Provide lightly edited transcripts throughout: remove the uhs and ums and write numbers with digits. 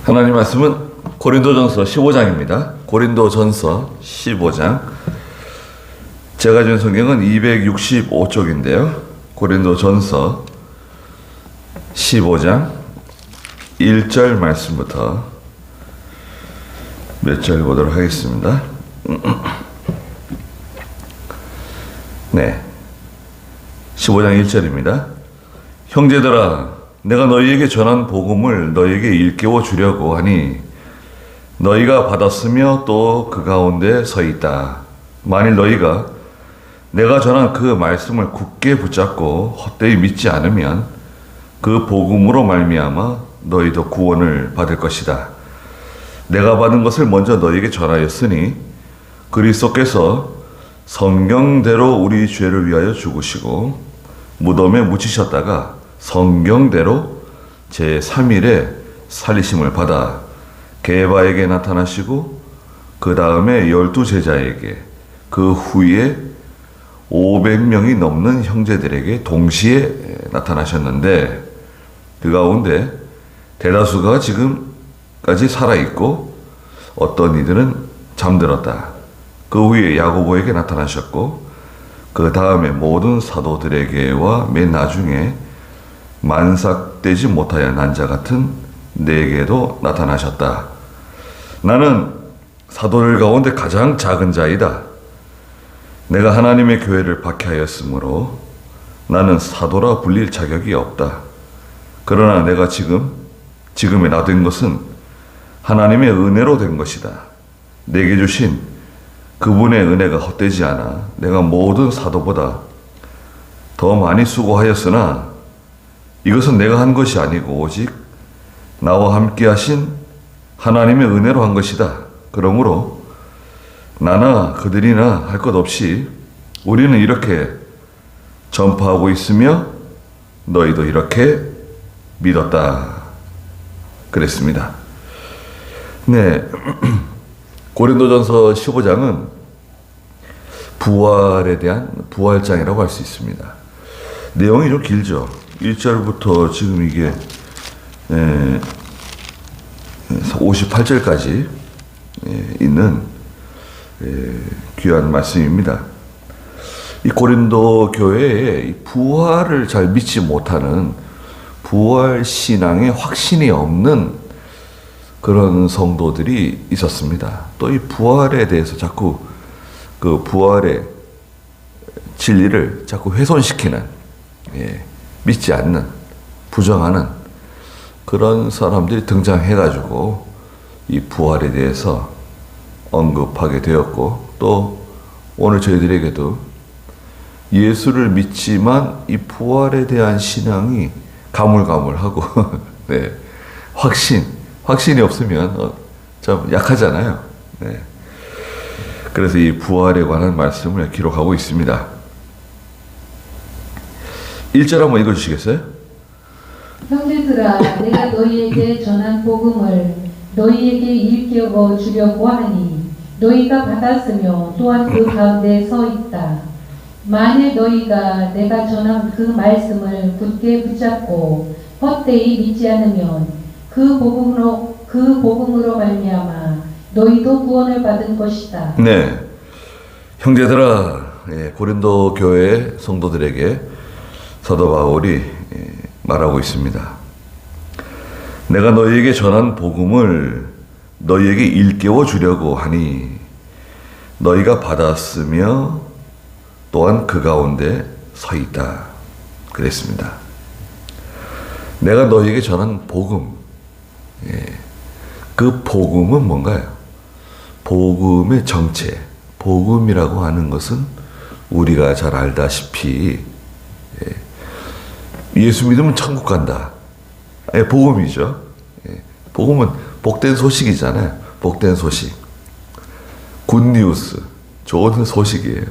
하나님 말씀은 고린도전서 15장입니다. 고린도전서 15장. 제가 준 성경은 265쪽인데요. 고린도전서 15장 1절 말씀부터 몇 절 보도록 하겠습니다. 네, 15장 1절입니다. 형제들아, 내가 너희에게 전한 복음을 너희에게 일깨워 주려고 하니 너희가 받았으며 또 그 가운데 서 있다. 만일 너희가 내가 전한 그 말씀을 굳게 붙잡고 헛되이 믿지 않으면 그 복음으로 말미암아 너희도 구원을 받을 것이다. 내가 받은 것을 먼저 너희에게 전하였으니 그리스도께서 성경대로 우리 죄를 위하여 죽으시고 무덤에 묻히셨다가 성경대로 제3일에 살리심을 받아 게바에게 나타나시고 그 다음에 12 제자에게 그 후에 500명이 넘는 형제들에게 동시에 나타나셨는데 그 가운데 대다수가 지금까지 살아있고 어떤 이들은 잠들었다. 그 후에 야고보에게 나타나셨고 그 다음에 모든 사도들에게와 맨 나중에 만삭되지 못하여 난 자 같은 내게도 나타나셨다. 나는 사도들 가운데 가장 작은 자이다. 내가 하나님의 교회를 박해하였으므로 나는 사도라 불릴 자격이 없다. 그러나 내가 지금의 나 된 것은 하나님의 은혜로 된 것이다. 내게 주신 그분의 은혜가 헛되지 않아 내가 모든 사도보다 더 많이 수고하였으나 이것은 내가 한 것이 아니고 오직 나와 함께 하신 하나님의 은혜로 한 것이다. 그러므로 나나 그들이나 할 것 없이 우리는 이렇게 전파하고 있으며 너희도 이렇게 믿었다. 그랬습니다. 네, 고린도전서 15장은 부활에 대한 부활장이라고 할 수 있습니다. 내용이 좀 길죠. 1절부터 지금 이게 58절까지 있는 귀한 말씀입니다. 이 고린도 교회에 이 부활을 잘 믿지 못하는 부활 신앙에 확신이 없는 그런 성도들이 있었습니다. 또 이 부활에 대해서 자꾸 그 부활의 진리를 자꾸 훼손시키는, 믿지 않는, 부정하는 그런 사람들이 등장해가지고 이 부활에 대해서 언급하게 되었고, 또 오늘 저희들에게도 예수를 믿지만 이 부활에 대한 신앙이 가물가물하고 네, 확신이 없으면 참 약하잖아요. 네. 그래서 이 부활에 관한 말씀을 기록하고 있습니다. 1절 한번 읽어주시겠어요? 형제들아, 내가 너희에게 전한 복음을 너희에게 일깨워 주려고 하니 너희가 받았으며 또한 그 가운데 서 있다. 만일 너희가 내가 전한 그 말씀을 굳게 붙잡고 헛되이 믿지 않으면 그 복음으로 말미암아 너희도 구원을 받은 것이다. 네, 형제들아, 고린도 교회 성도들에게 사도 바울이 말하고 있습니다. 내가 너희에게 전한 복음을 너희에게 일깨워 주려고 하니 너희가 받았으며 또한 그 가운데 서 있다. 그랬습니다. 내가 너희에게 전한 복음, 그 복음은 뭔가요? 복음의 정체, 복음이라고 하는 것은 우리가 잘 알다시피 예수 믿으면 천국 간다. 복음이죠. 복음은 복된 소식이잖아요. 복된 소식. 굿뉴스. 좋은 소식이에요.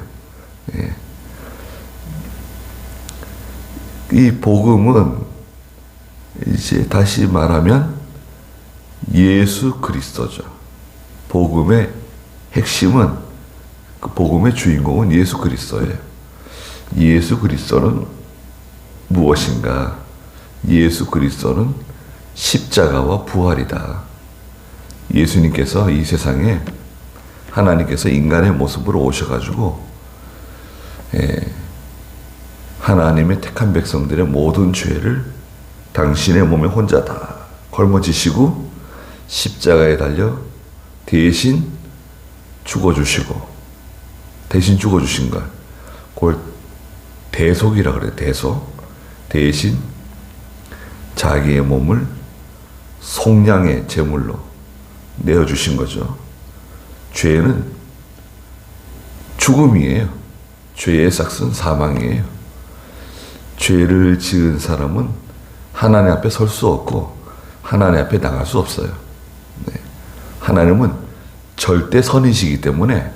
이 복음은 이제 다시 말하면 예수 그리스도죠. 복음의 핵심은, 그 복음의 주인공은 예수 그리스도예요. 예수 그리스도는 무엇인가? 예수 그리스도는 십자가와 부활이다. 예수님께서 이 세상에 하나님께서 인간의 모습으로 오셔가지고 하나님의 택한 백성들의 모든 죄를 당신의 몸에 혼자 다 걸머지시고 십자가에 달려 대신 죽어주시고, 대신 죽어주신 걸 그걸 대속이라 그래요. 대신 자기의 몸을 속량의 제물로 내어주신 거죠. 죄는 죽음이에요. 죄의 삭은 사망이에요. 죄를 지은 사람은 하나님 앞에 설 수 없고 하나님 앞에 나갈 수 없어요. 하나님은 절대 선이시기 때문에,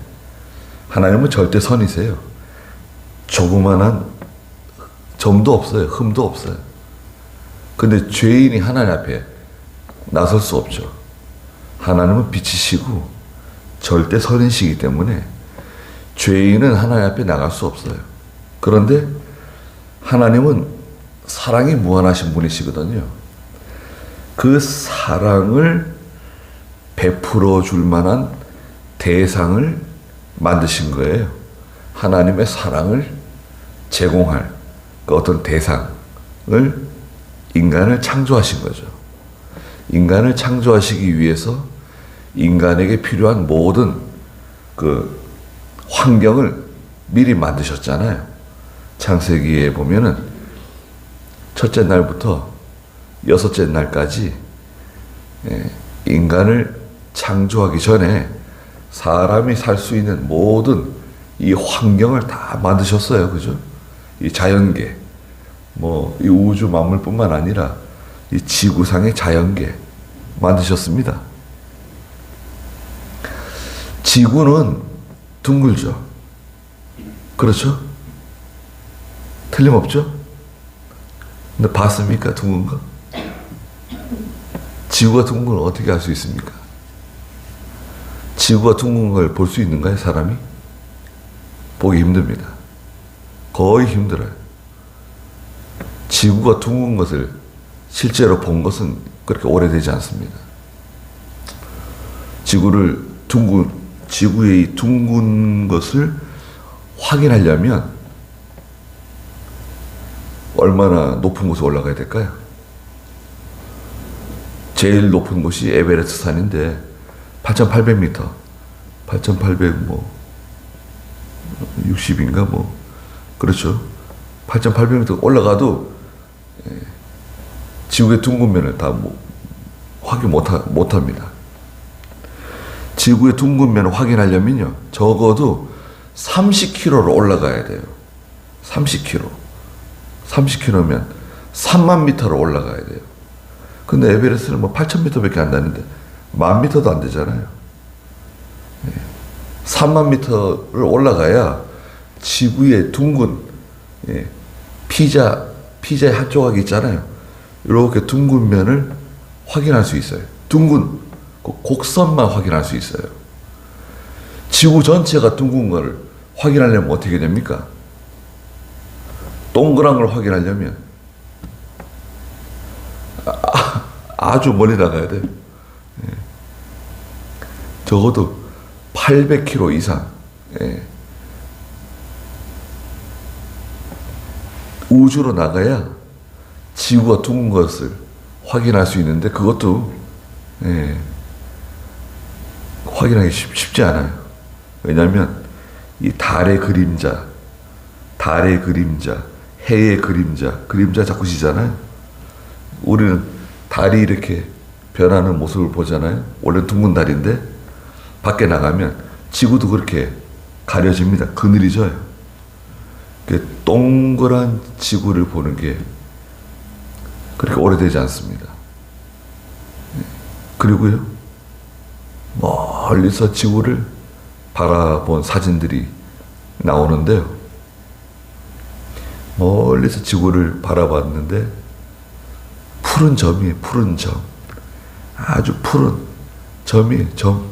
하나님은 절대 선이세요. 조그만한 점도 없어요. 흠도 없어요. 근데 죄인이 하나님 앞에 나설 수 없죠. 하나님은 빛이시고 절대 선이시기 때문에 죄인은 하나님 앞에 나갈 수 없어요. 그런데 하나님은 사랑이 무한하신 분이시거든요. 그 사랑을 베풀어 줄 만한 대상을 만드신 거예요. 하나님의 사랑을 제공할 그 어떤 대상을 인간을 창조하신 거죠. 인간을 창조하시기 위해서 인간에게 필요한 모든 그 환경을 미리 만드셨잖아요. 창세기에 보면은 첫째 날부터 여섯째 날까지 인간을 창조하기 전에 사람이 살 수 있는 모든 이 환경을 다 만드셨어요. 그죠? 이 자연계, 이 우주 만물뿐만 아니라 이 지구상의 자연계 만드셨습니다. 지구는 둥글죠. 그렇죠? 틀림없죠? 근데 봤습니까? 둥근 거? 지구가 둥근 걸 어떻게 알 수 있습니까? 지구가 둥근 걸 볼 수 있는가요, 사람이? 보기 힘듭니다. 거의 힘들어요. 지구가 둥근 것을 실제로 본 것은 그렇게 오래되지 않습니다. 지구의 이 둥근 것을 확인하려면 얼마나 높은 곳에 올라가야 될까요? 제일 높은 곳이 에베레스트 산인데 8,800m, 8,860인가 그렇죠. 8,800m 올라가도 지구의 둥근 면을 다 확인 못합니다. 지구의 둥근 면을 확인하려면요, 적어도 30km로 올라가야 돼요. 30km면 3만 미터로 올라가야 돼요. 근데 에베레스트는 8,000m밖에 안 되는데 10,000m도 안 되잖아요. 3만 미터를 올라가야 지구의 둥근, 피자의 한 조각이 있잖아요. 이렇게 둥근 면을 확인할 수 있어요. 둥근 곡선만 확인할 수 있어요. 지구 전체가 둥근 걸 확인하려면 어떻게 됩니까? 동그란 걸 확인하려면 아주 멀리 나가야 돼요. 적어도 800km 이상 우주로 나가야 지구가 둥근 것을 확인할 수 있는데, 그것도 확인하기 쉽지 않아요. 왜냐하면 이 달의 그림자, 해의 그림자 자꾸 지잖아요. 우리는 달이 이렇게 변하는 모습을 보잖아요. 원래 둥근 달인데 밖에 나가면 지구도 그렇게 가려집니다. 그늘이 져요. 동그란 지구를 보는 게 그렇게 오래되지 않습니다. 그리고요, 멀리서 지구를 바라본 사진들이 나오는데요. 멀리서 지구를 바라봤는데 푸른 점이에요. 푸른 점. 아주 푸른 점이에요. 점.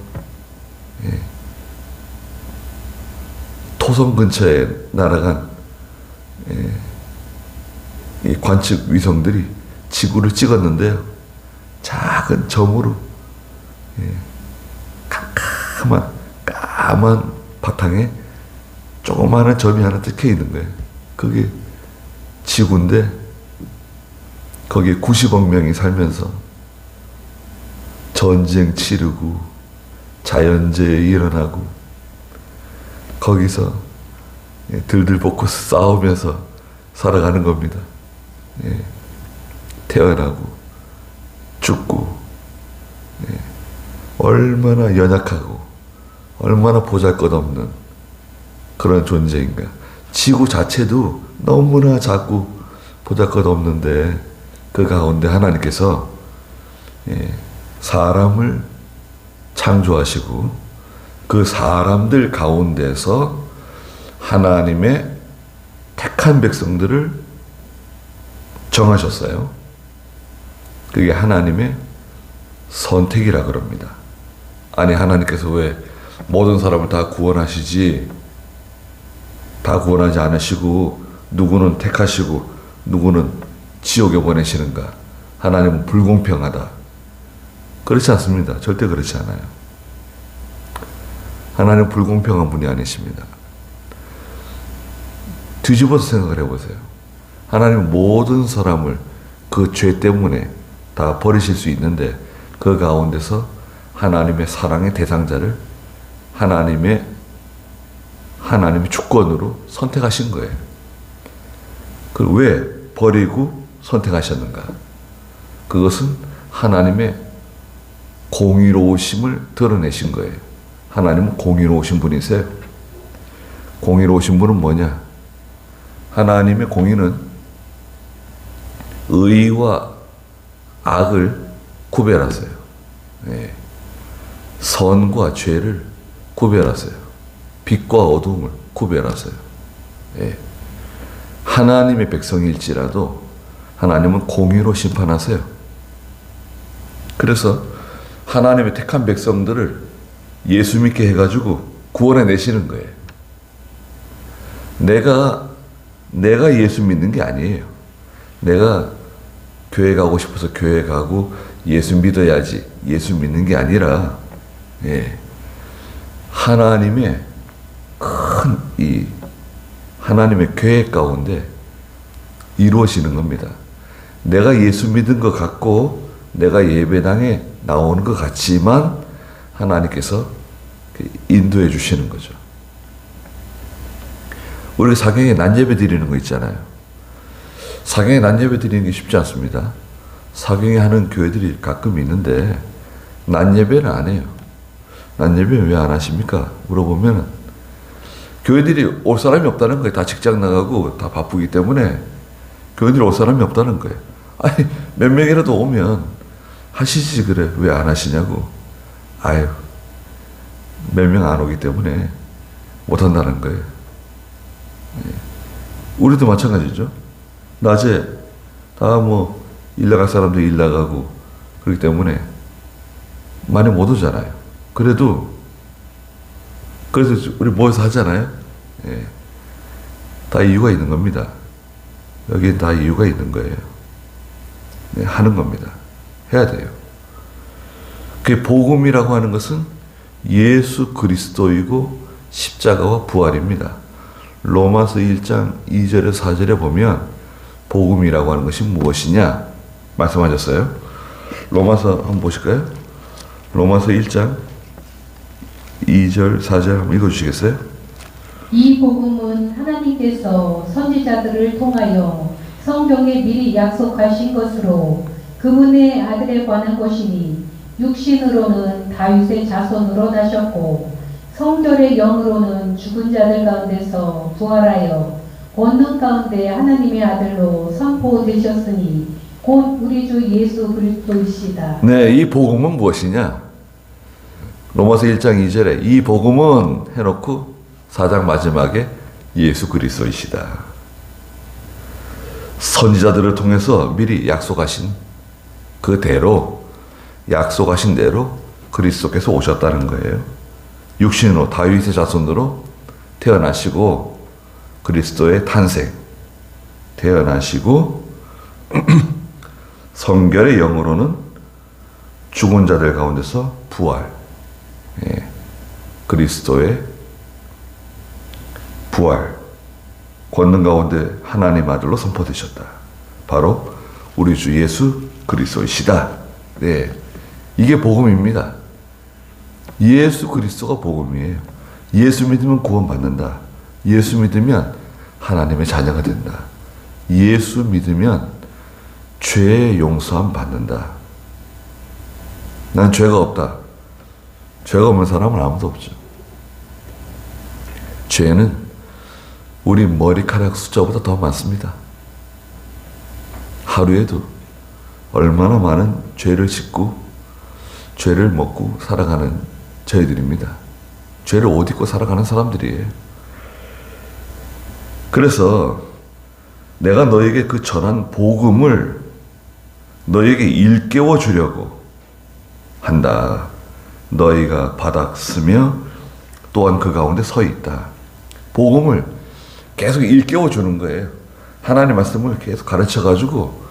토성 근처에 날아간 이 관측 위성들이 지구를 찍었는데요. 작은 점으로 까만 바탕에 조그마한 점이 하나 찍혀 있는 거예요. 그게 지구인데 거기에 90억 명이 살면서 전쟁 치르고 자연재해 일어나고 거기서 들들 볶고 싸우면서 살아가는 겁니다. 태어나고 죽고 얼마나 연약하고 얼마나 보잘것없는 그런 존재인가. 지구 자체도 너무나 작고 보잘것없는데 그 가운데 하나님께서 사람을 창조하시고 그 사람들 가운데서 하나님의 택한 백성들을 정하셨어요. 그게 하나님의 선택이라 그럽니다. 아니, 하나님께서 왜 모든 사람을 다 구원하시지, 다 구원하지 않으시고 누구는 택하시고 누구는 지옥에 보내시는가? 하나님은 불공평하다. 그렇지 않습니다. 절대 그렇지 않아요. 하나님은 불공평한 분이 아니십니다. 뒤집어서 생각을 해보세요. 하나님은 모든 사람을 그 죄 때문에 다 버리실 수 있는데 그 가운데서 하나님의 사랑의 대상자를 하나님의 주권으로 선택하신 거예요. 그걸 왜 버리고 선택하셨는가? 그것은 하나님의 공의로우심을 드러내신 거예요. 하나님은 공의로우신 분이세요. 공의로우신 분은 뭐냐? 하나님의 공의는 의와 악을 구별하세요. 선과 죄를 구별하세요. 빛과 어둠을 구별하세요. 하나님의 백성일지라도 하나님은 공의로 심판하세요. 그래서 하나님의 택한 백성들을 예수 믿게 해가지고 구원해 내시는 거예요. 내가 예수 믿는 게 아니에요. 내가 교회 가고 싶어서 교회 가고 예수 믿어야지 예수 믿는 게 아니라 하나님의 큰 하나님의 계획 가운데 이루어지는 겁니다. 내가 예수 믿은 것 같고 내가 예배당에 나오는 것 같지만 하나님께서 인도해 주시는 거죠. 우리 사경에 난예배 드리는 거 있잖아요. 사경에 난예배 드리는 게 쉽지 않습니다. 사경에 하는 교회들이 가끔 있는데 난예배는 안 해요. 난예배는 왜 안 하십니까? 물어보면 교회들이 올 사람이 없다는 거예요. 다 직장 나가고 다 바쁘기 때문에 교회들이 올 사람이 없다는 거예요. 아니, 몇 명이라도 오면 하시지 그래. 왜 안 하시냐고. 아유, 몇 명 안 오기 때문에 못 한다는 거예요. 우리도 마찬가지죠. 낮에 다 일 나갈 사람도 일 나가고 그렇기 때문에 많이 못 오잖아요. 그래서 우리 모여서 하잖아요. 다 이유가 있는 겁니다. 여기엔 다 이유가 있는 거예요. 하는 겁니다. 해야 돼요. 그 복음이라고 하는 것은 예수 그리스도이고 십자가와 부활입니다. 로마서 1장 2절에 4절에 보면 복음이라고 하는 것이 무엇이냐 말씀하셨어요. 로마서 한번 보실까요? 로마서 1장 2절 4절 한번 읽어주시겠어요? 이 복음은 하나님께서 선지자들을 통하여 성경에 미리 약속하신 것으로 그분의 아들에 관한 것이니 육신으로는 다윗의 자손으로 나셨고 성결의 영으로는 죽은 자들 가운데서 부활하여 권능 가운데 하나님의 아들로 선포되셨으니 곧 우리 주 예수 그리스도이시다. 네, 이 복음은 무엇이냐? 로마서 1장 2절에 이 복음은 해놓고 4장 마지막에 예수 그리스도이시다. 선지자들을 통해서 미리 약속하신 약속하신 대로 그리스도께서 오셨다는 거예요. 육신으로 다윗의 자손으로 태어나시고 그리스도의 탄생 태어나시고 성결의 영으로는 죽은 자들 가운데서 부활. 그리스도의 부활, 권능 가운데 하나님 아들로 선포되셨다. 바로 우리 주 예수 그리스도이시다. 네, 이게 복음입니다. 예수 그리스도가 복음이에요. 예수 믿으면 구원받는다. 예수 믿으면 하나님의 자녀가 된다. 예수 믿으면 죄의 용서함 받는다. 난 죄가 없다. 죄가 없는 사람은 아무도 없죠. 죄는 우리 머리카락 숫자보다 더 많습니다. 하루에도 얼마나 많은 죄를 짓고 죄를 먹고 살아가는 저희들입니다. 죄를 옷 입고 살아가는 사람들이에요. 그래서 내가 너에게 그 전한 복음을 너에게 일깨워 주려고 한다. 너희가 바닥 쓰며 또한 그 가운데 서 있다. 복음을 계속 일깨워 주는 거예요. 하나님 말씀을 계속 가르쳐 가지고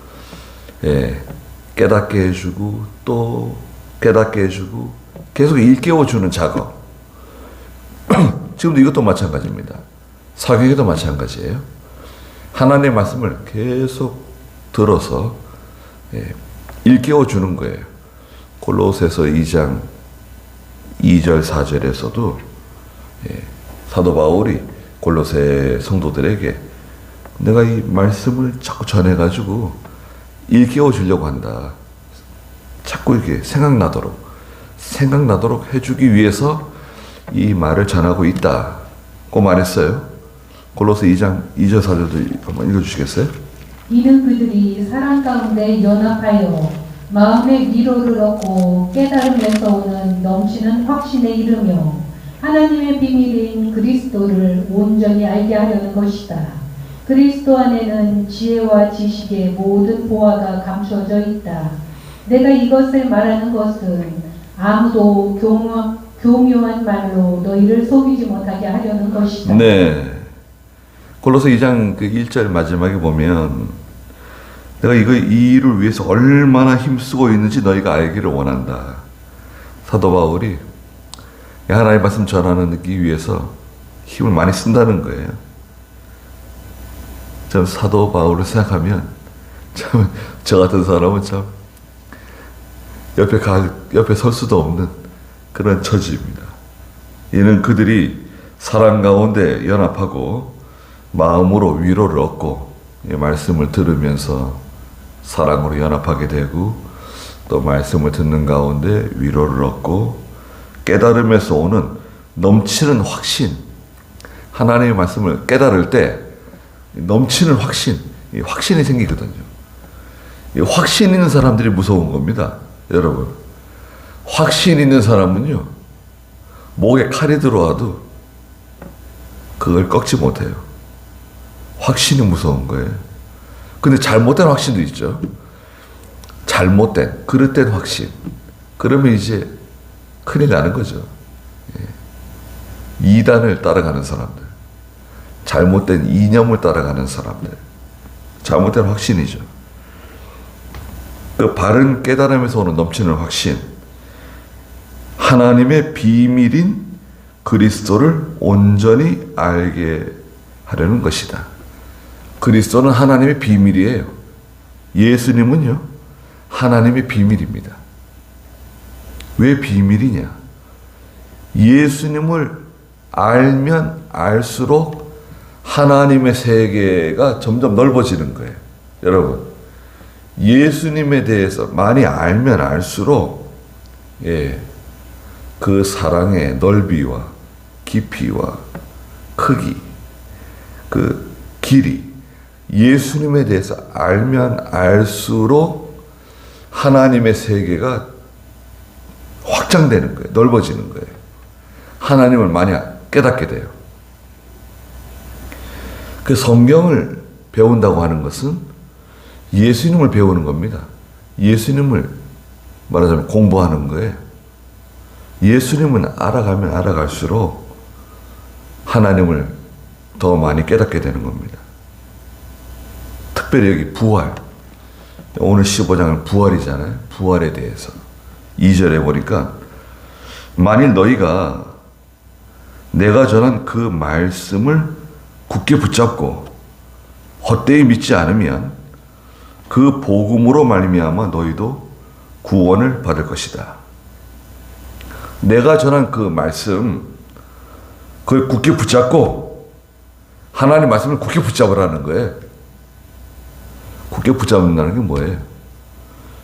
깨닫게 해주고 또 깨닫게 해주고 계속 일깨워 주는 작업. 지금도 이것도 마찬가지입니다. 사경에도 마찬가지예요. 하나님의 말씀을 계속 들어서 일깨워 주는 거예요. 골로새서 2장 2절 4절에서도 사도 바울이 골로새 성도들에게 내가 이 말씀을 자꾸 전해가지고 일깨워 주려고 한다. 자꾸 이렇게 생각나도록 해주기 위해서 이 말을 전하고 있다고 말했어요. 골로새 2장 2절 4절도 한번 읽어주시겠어요? 이는 그들이 사랑 가운데 연합하여 마음의 위로를 얻고 깨달음에서 오는 넘치는 확신에 이르며 하나님의 비밀인 그리스도를 온전히 알게 하려는 것이다. 그리스도 안에는 지혜와 지식의 모든 보화가 감춰져 있다. 내가 이것을 말하는 것은 아무도 교묘한 말로 너희를 속이지 못하게 하려는 것이다. 네. 골로새 2장 그 1절 마지막에 보면 내가 이 일을 위해서 얼마나 힘쓰고 있는지 너희가 알기를 원한다. 사도 바울이 하나님의 말씀 전하기 위해서 힘을 많이 쓴다는 거예요. 참 사도 바울을 생각하면 참 저 같은 사람은 참 옆에 설 수도 없는 그런 처지입니다. 이는 그들이 사랑 가운데 연합하고 마음으로 위로를 얻고 이 말씀을 들으면서 사랑으로 연합하게 되고 또 말씀을 듣는 가운데 위로를 얻고 깨달음에서 오는 넘치는 확신, 하나님의 말씀을 깨달을 때 넘치는 이 확신이 생기거든요. 이 확신 있는 사람들이 무서운 겁니다. 여러분, 확신 있는 사람은요 목에 칼이 들어와도 그걸 꺾지 못해요. 확신이 무서운 거예요. 근데 잘못된 확신도 있죠. 잘못된, 그릇된 확신. 그러면 이제 큰일 나는 거죠. 이단을 따라가는 사람들, 잘못된 이념을 따라가는 사람들, 잘못된 확신이죠. 그 바른 깨달음에서 오는 넘치는 확신, 하나님의 비밀인 그리스도를 온전히 알게 하려는 것이다. 그리스도는 하나님의 비밀이에요. 예수님은요, 하나님의 비밀입니다. 왜 비밀이냐? 예수님을 알면 알수록 하나님의 세계가 점점 넓어지는 거예요. 여러분, 예수님에 대해서 많이 알면 알수록 그 사랑의 넓이와 깊이와 크기, 그 길이, 예수님에 대해서 알면 알수록 하나님의 세계가 확장되는 거예요. 넓어지는 거예요. 하나님을 많이 깨닫게 돼요. 그 성경을 배운다고 하는 것은 예수님을 배우는 겁니다. 예수님을 말하자면 공부하는 거예요. 예수님은 알아가면 알아갈수록 하나님을 더 많이 깨닫게 되는 겁니다. 특별히 여기 부활, 오늘 15장은 부활이잖아요. 부활에 대해서 2절에 보니까 만일 너희가 내가 전한 그 말씀을 굳게 붙잡고 헛되이 믿지 않으면 그 복음으로 말미암아 너희도 구원을 받을 것이다. 내가 전한 그 말씀, 그걸 굳게 붙잡고 하나님 말씀을 굳게 붙잡으라는 거예요. 굳게 붙잡는다는 게 뭐예요?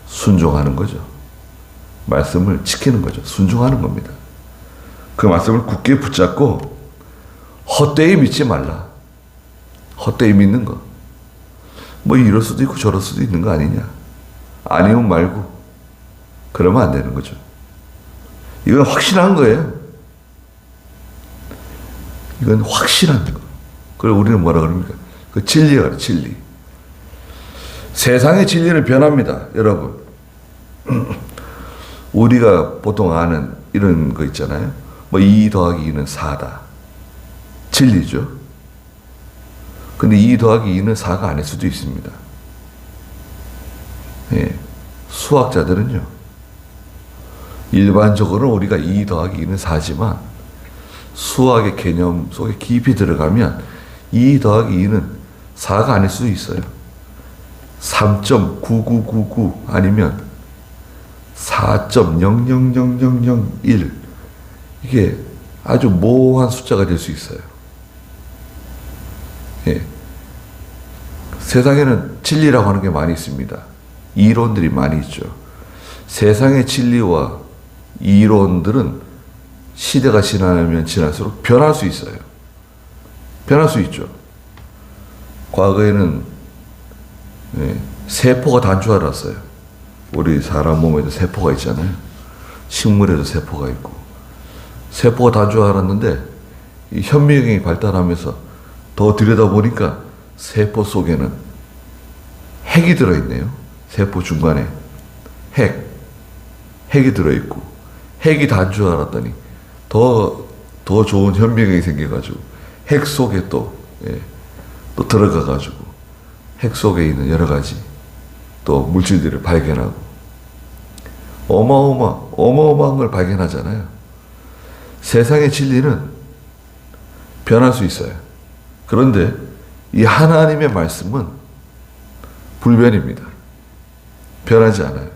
순종하는 거죠. 말씀을 지키는 거죠. 순종하는 겁니다. 그 말씀을 굳게 붙잡고 헛되이 믿지 말라. 헛되이 믿는 거. 뭐 이럴 수도 있고 저럴 수도 있는 거 아니냐. 아니면 말고. 그러면 안 되는 거죠. 이건 확실한 거예요. 이건 확실한 거. 그걸 우리는 뭐라 그럽니까? 그 진리가 그래, 진리. 세상의 진리는 변합니다, 여러분. 우리가 보통 아는 이런 거 있잖아요. 뭐 2 더하기 2는 4다. 진리죠. 근데 2 더하기 2는 4가 아닐 수도 있습니다. 예. 수학자들은요, 일반적으로 우리가 2 더하기 2는 4지만 수학의 개념 속에 깊이 들어가면 2 더하기 2는 4가 아닐 수도 있어요. 3.9999 아니면 4.000001 이게 아주 모호한 숫자가 될 수 있어요. 예. 세상에는 진리라고 하는 게 많이 있습니다. 이론들이 많이 있죠. 세상의 진리와 이론들은 시대가 지나면 지날수록 변할 수 있어요. 변할 수 있죠. 과거에는 세포가 단추알았어요. 우리 사람 몸에도 세포가 있잖아요. 식물에도 세포가 있고. 세포가 단추알았는데 이 현미경이 발달하면서 더 들여다보니까 세포 속에는 핵이 들어있네요. 세포 중간에 핵이 들어있고, 핵이 단줄 알았더니 더 좋은 현미경이 생겨가지고 핵 속에 또 들어가가지고 핵 속에 있는 여러 가지 또 물질들을 발견하고 어마어마한 걸 발견하잖아요. 세상의 진리는 변할 수 있어요. 그런데 이 하나님의 말씀은 불변입니다. 변하지 않아요.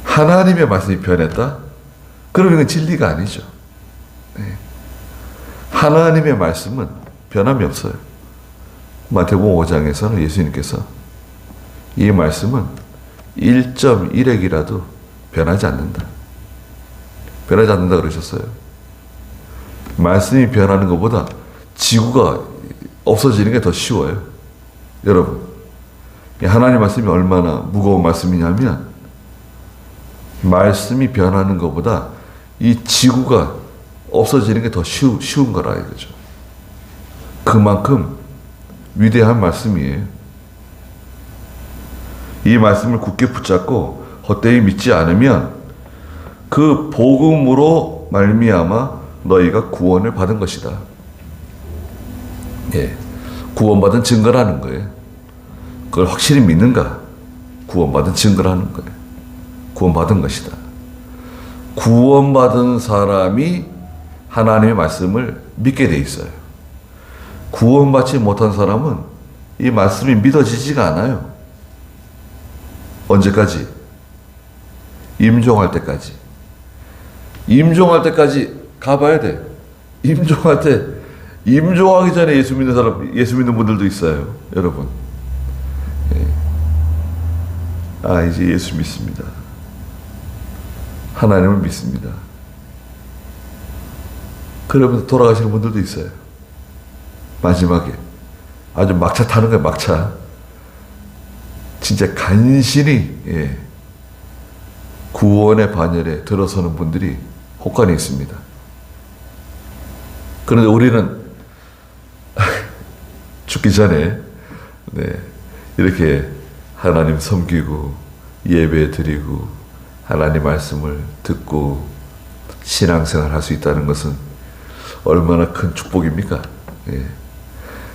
하나님의 말씀이 변했다? 그러면 이건 진리가 아니죠. 하나님의 말씀은 변함이 없어요. 마태복음 5장에서는 예수님께서 이 말씀은 1.1핵이라도 변하지 않는다. 변하지 않는다 그러셨어요. 말씀이 변하는 것보다 지구가 없어지는 게 더 쉬워요. 여러분, 하나님 말씀이 얼마나 무거운 말씀이냐면 말씀이 변하는 것보다 이 지구가 없어지는 게 더 쉬운 거라 이거죠. 그만큼 위대한 말씀이에요. 이 말씀을 굳게 붙잡고 헛되이 믿지 않으면 그 복음으로 말미암아 너희가 구원을 받은 것이다. 예, 구원받은 증거라는 거예요. 그걸 확실히 믿는가? 구원받은 증거라는 거예요. 구원받은 것이다. 구원받은 사람이 하나님의 말씀을 믿게 돼 있어요. 구원받지 못한 사람은 이 말씀이 믿어지지가 않아요. 언제까지? 임종할 때까지. 임종할 때까지 가봐야 돼. 임종하기 전에 예수 믿는 분들도 있어요. 여러분. 이제 예수 믿습니다. 하나님을 믿습니다. 그러면서 돌아가시는 분들도 있어요. 마지막에. 아주 막차 타는 거예요, 막차. 진짜 간신히, 구원의 반열에 들어서는 분들이 혹간이 있습니다. 그런데 우리는 죽기 전에, 이렇게 하나님 섬기고, 예배 드리고, 하나님 말씀을 듣고, 신앙생활 할 수 있다는 것은 얼마나 큰 축복입니까?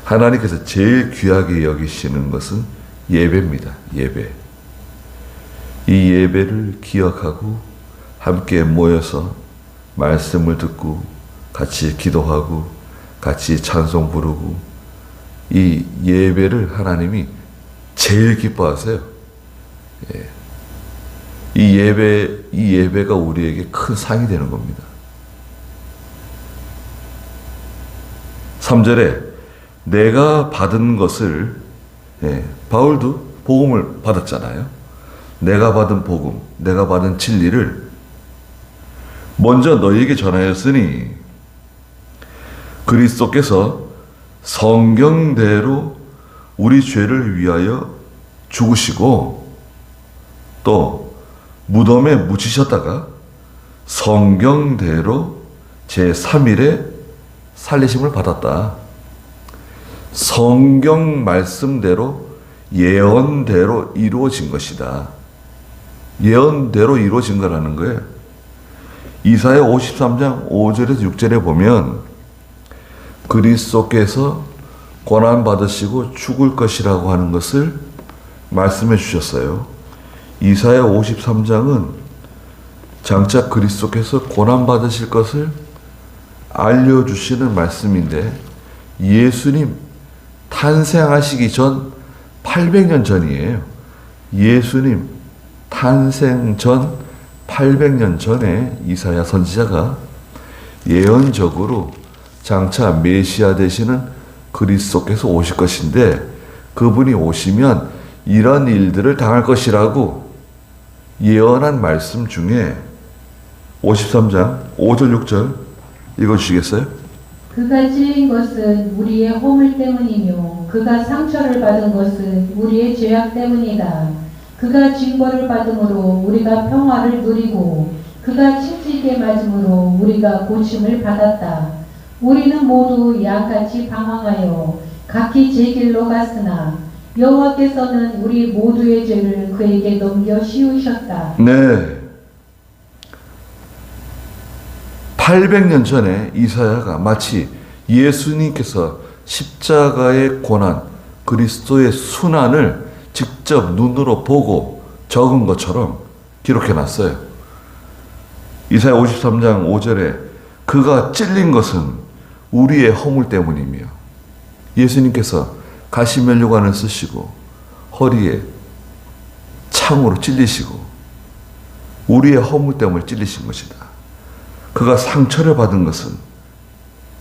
하나님께서 제일 귀하게 여기시는 것은 예배입니다. 예배. 이 예배를 기억하고 함께 모여서 말씀을 듣고 같이 기도하고 같이 찬송 부르고 이 예배를 하나님이 제일 기뻐하세요. 예. 이 예배가 우리에게 큰 상이 되는 겁니다. 3절에 내가 받은 것을, 바울도 복음을 받았잖아요. 내가 받은 복음, 내가 받은 진리를 먼저 너희에게 전하였으니 그리스도께서 성경대로 우리 죄를 위하여 죽으시고 또 무덤에 묻히셨다가 성경대로 제3일에 살리심을 받았다. 성경 말씀대로 예언대로 이루어진 것이다. 예언대로 이루어진 거라는 거예요. 이사야 53장 5절에서 6절에 보면 그리스도께서 고난받으시고 죽을 것이라고 하는 것을 말씀해 주셨어요. 이사야 53장은 장차 그리스도께서 고난받으실 것을 알려주시는 말씀인데 예수님 탄생하시기 전 800년 전이에요. 예수님 탄생 전 800년 전에 이사야 선지자가 예언적으로 장차 메시아 되시는 그리스도께서 오실 것인데 그분이 오시면 이런 일들을 당할 것이라고 예언한 말씀 중에 53장 5절 6절 읽어주시겠어요? 그가 찔린 것은 우리의 허물 때문이며 그가 상처를 받은 것은 우리의 죄악 때문이다. 그가 징벌을 받음으로 우리가 평화를 누리고 그가 칭찍게 맞음으로 우리가 고침을 받았다. 우리는 모두 양같이 방황하여 각기 제 길로 갔으나 여호와께서는 우리 모두의 죄를 그에게 넘겨 씌우셨다. 네. 800년 전에 이사야가 마치 예수님께서 십자가의 고난, 그리스도의 순환을 직접 눈으로 보고 적은 것처럼 기록해 놨어요. 이사야 53장 5절에 그가 찔린 것은 우리의 허물 때문이며 예수님께서 가시면류관을 쓰시고 허리에 창으로 찔리시고 우리의 허물 때문에 찔리신 것이다. 그가 상처를 받은 것은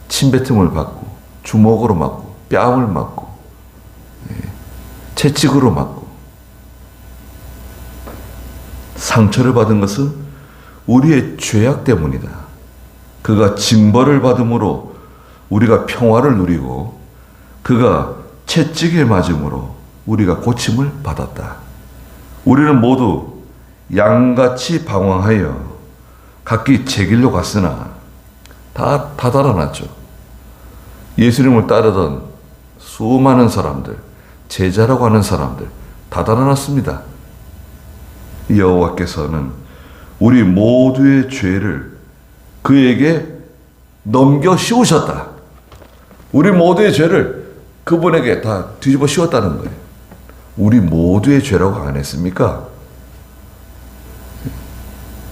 침뱉음을 받고 주먹으로 맞고 뺨을 맞고 채찍으로 맞고 상처를 받은 것은 우리의 죄악 때문이다. 그가 징벌을 받음으로 우리가 평화를 누리고 그가 채찍에 맞음으로 우리가 고침을 받았다. 우리는 모두 양같이 방황하여 각기 제 길로 갔으나 다 달아났죠. 예수님을 따르던 수많은 사람들, 제자라고 하는 사람들 다 달아났습니다. 여호와께서는 우리 모두의 죄를 그에게 넘겨 씌우셨다. 우리 모두의 죄를 그분에게 다 뒤집어 씌웠다는 거예요. 우리 모두의 죄라고 안 했습니까?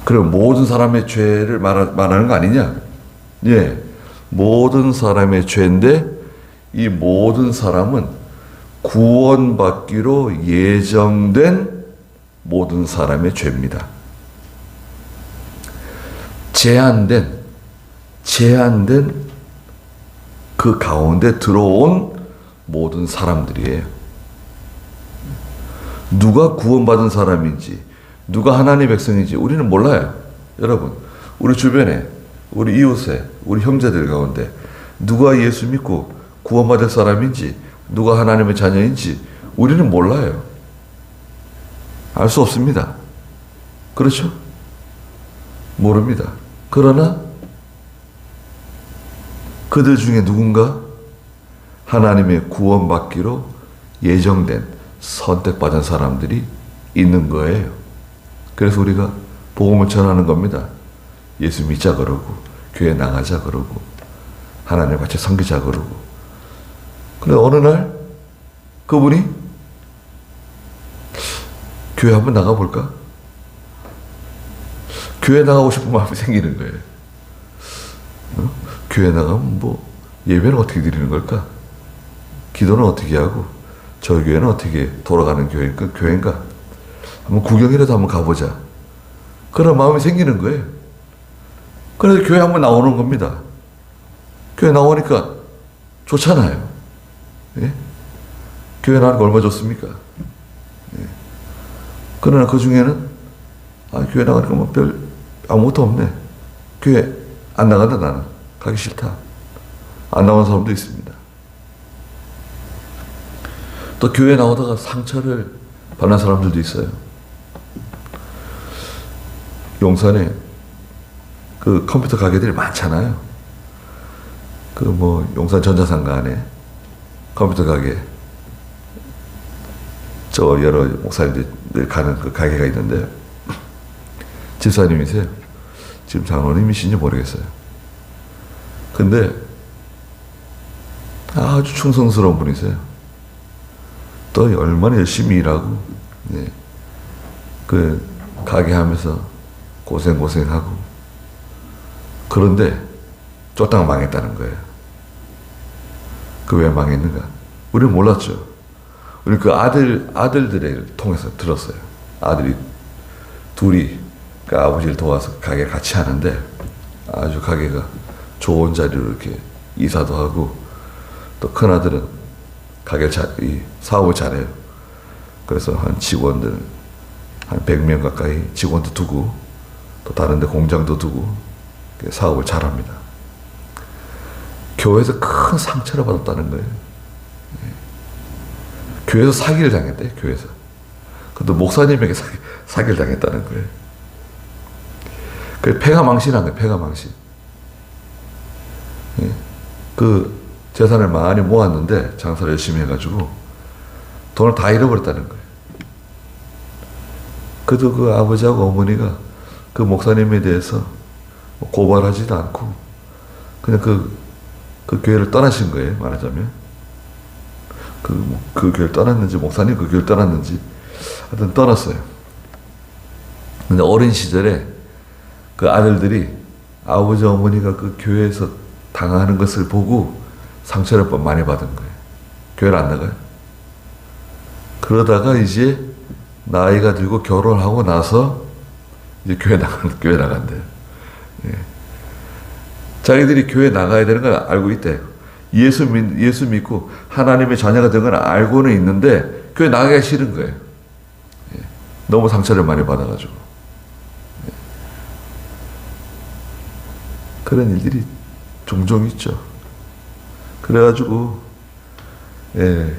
그럼 모든 사람의 죄를 말하는 거 아니냐? 예, 모든 사람의 죄인데 이 모든 사람은 구원받기로 예정된 모든 사람의 죄입니다. 제한된 그 가운데 들어온 모든 사람들이에요. 누가 구원받은 사람인지 누가 하나님의 백성인지 우리는 몰라요. 여러분, 우리 주변에 우리 이웃에 우리 형제들 가운데 누가 예수 믿고 구원받을 사람인지 누가 하나님의 자녀인지 우리는 몰라요. 알 수 없습니다. 그렇죠? 모릅니다. 그러나 그들 중에 누군가 하나님의 구원받기로 예정된 선택받은 사람들이 있는 거예요. 그래서 우리가 복음을 전하는 겁니다. 예수 믿자 그러고 교회 나가자 그러고 하나님 같이 섬기자 그러고. 근데 어느 날 그분이 교회 한번 나가볼까? 교회 나가고 싶은 마음이 생기는 거예요. 교회 나가면 뭐 예배는 어떻게 드리는 걸까? 기도는 어떻게 하고 저 교회는 어떻게 돌아가는 교회인가? 한번 구경이라도 한번 가보자. 그런 마음이 생기는 거예요. 그래서 교회 한번 나오는 겁니다. 교회 나오니까 좋잖아요. 예? 교회 나오니까 얼마 좋습니까? 예. 그러나 그 중에는 교회 나가니까 뭐 별 아무것도 없네. 교회 안 나간다 나는. 가기 싫다. 안 나오는 사람도 있습니다. 또 교회 나오다가 상처를 받는 사람들도 있어요. 용산에 그 컴퓨터 가게들이 많잖아요. 그 뭐 용산 전자상가 안에 컴퓨터 가게 저 여러 목사님들 가는 그 가게가 있는데 집사님이세요. 지금 장로님이신지 모르겠어요. 근데 아주 충성스러운 분이세요. 또 얼마나 열심히 일하고 네. 그 가게 하면서 고생하고 그런데 쫓다가 망했다는 거예요. 그 왜 망했는가? 우리는 몰랐죠. 우리 그 아들들을 통해서 들었어요. 아들이 둘이 그 아버지를 도와서 가게 같이 하는데 아주 가게가 좋은 자리로 이렇게 이사도 하고 또 큰 아들은 이 사업을 잘해요. 그래서 한 직원들 한 100명 가까이 직원도 두고 또 다른 데 공장도 두고 사업을 잘합니다. 교회에서 큰 상처를 받았다는 거예요. 교회에서 사기를 당했대, 교회에서. 근데 목사님에게 사기를 당했다는 거예요. 그 폐가 망신한 거예요, 폐가 망신. 예. 그 재산을 많이 모았는데 장사를 열심히 해가지고 돈을 다 잃어버렸다는 거예요. 그래도 그 아버지하고 어머니가 그 목사님에 대해서 고발하지도 않고 그냥 그 교회를 떠나신 거예요, 말하자면. 그 교회를 떠났는지, 목사님 그 교회를 떠났는지, 하여튼 떠났어요. 근데 어린 시절에 그 아들들이 아버지, 어머니가 그 교회에서 당하는 것을 보고 상처를 많이 받은 거예요. 교회를 안 나가요. 그러다가 이제 나이가 들고 결혼하고 나서 이제 교회 나간대요. 예. 자기들이 교회 나가야 되는 걸 알고 있대요. 예수 믿고 하나님의 자녀가 된 건 알고는 있는데 교회 나가기가 싫은 거예요. 예. 너무 상처를 많이 받아가지고. 예. 그런 일들이 종종 있죠. 그래가지고 예,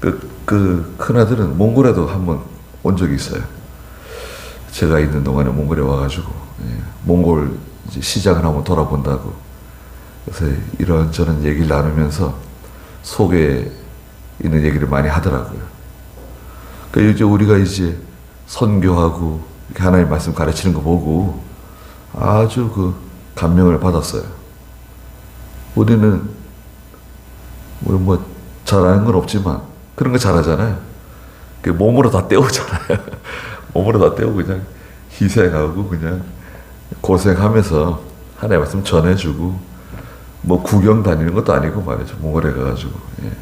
그 큰아들은 몽골에도 한번 온 적이 있어요. 제가 있는 동안에 몽골에 와가지고 예, 몽골 이제 시장을 한번 돌아본다고 그래서 이런저런 얘기를 나누면서 속에 있는 얘기를 많이 하더라고요. 그러니까 이제 우리가 이제 선교하고 이렇게 하나님의 말씀 가르치는 거 보고 아주 그 감명을 받았어요. 우리 뭐 잘하는 건 없지만 그런 거 잘하잖아요. 몸으로 다 때우잖아요. 몸으로 다 때우고 그냥 희생하고 그냥 고생하면서 하나님의 말씀 전해주고 뭐 구경 다니는 것도 아니고 말이죠. 몽골에 가가지고 예.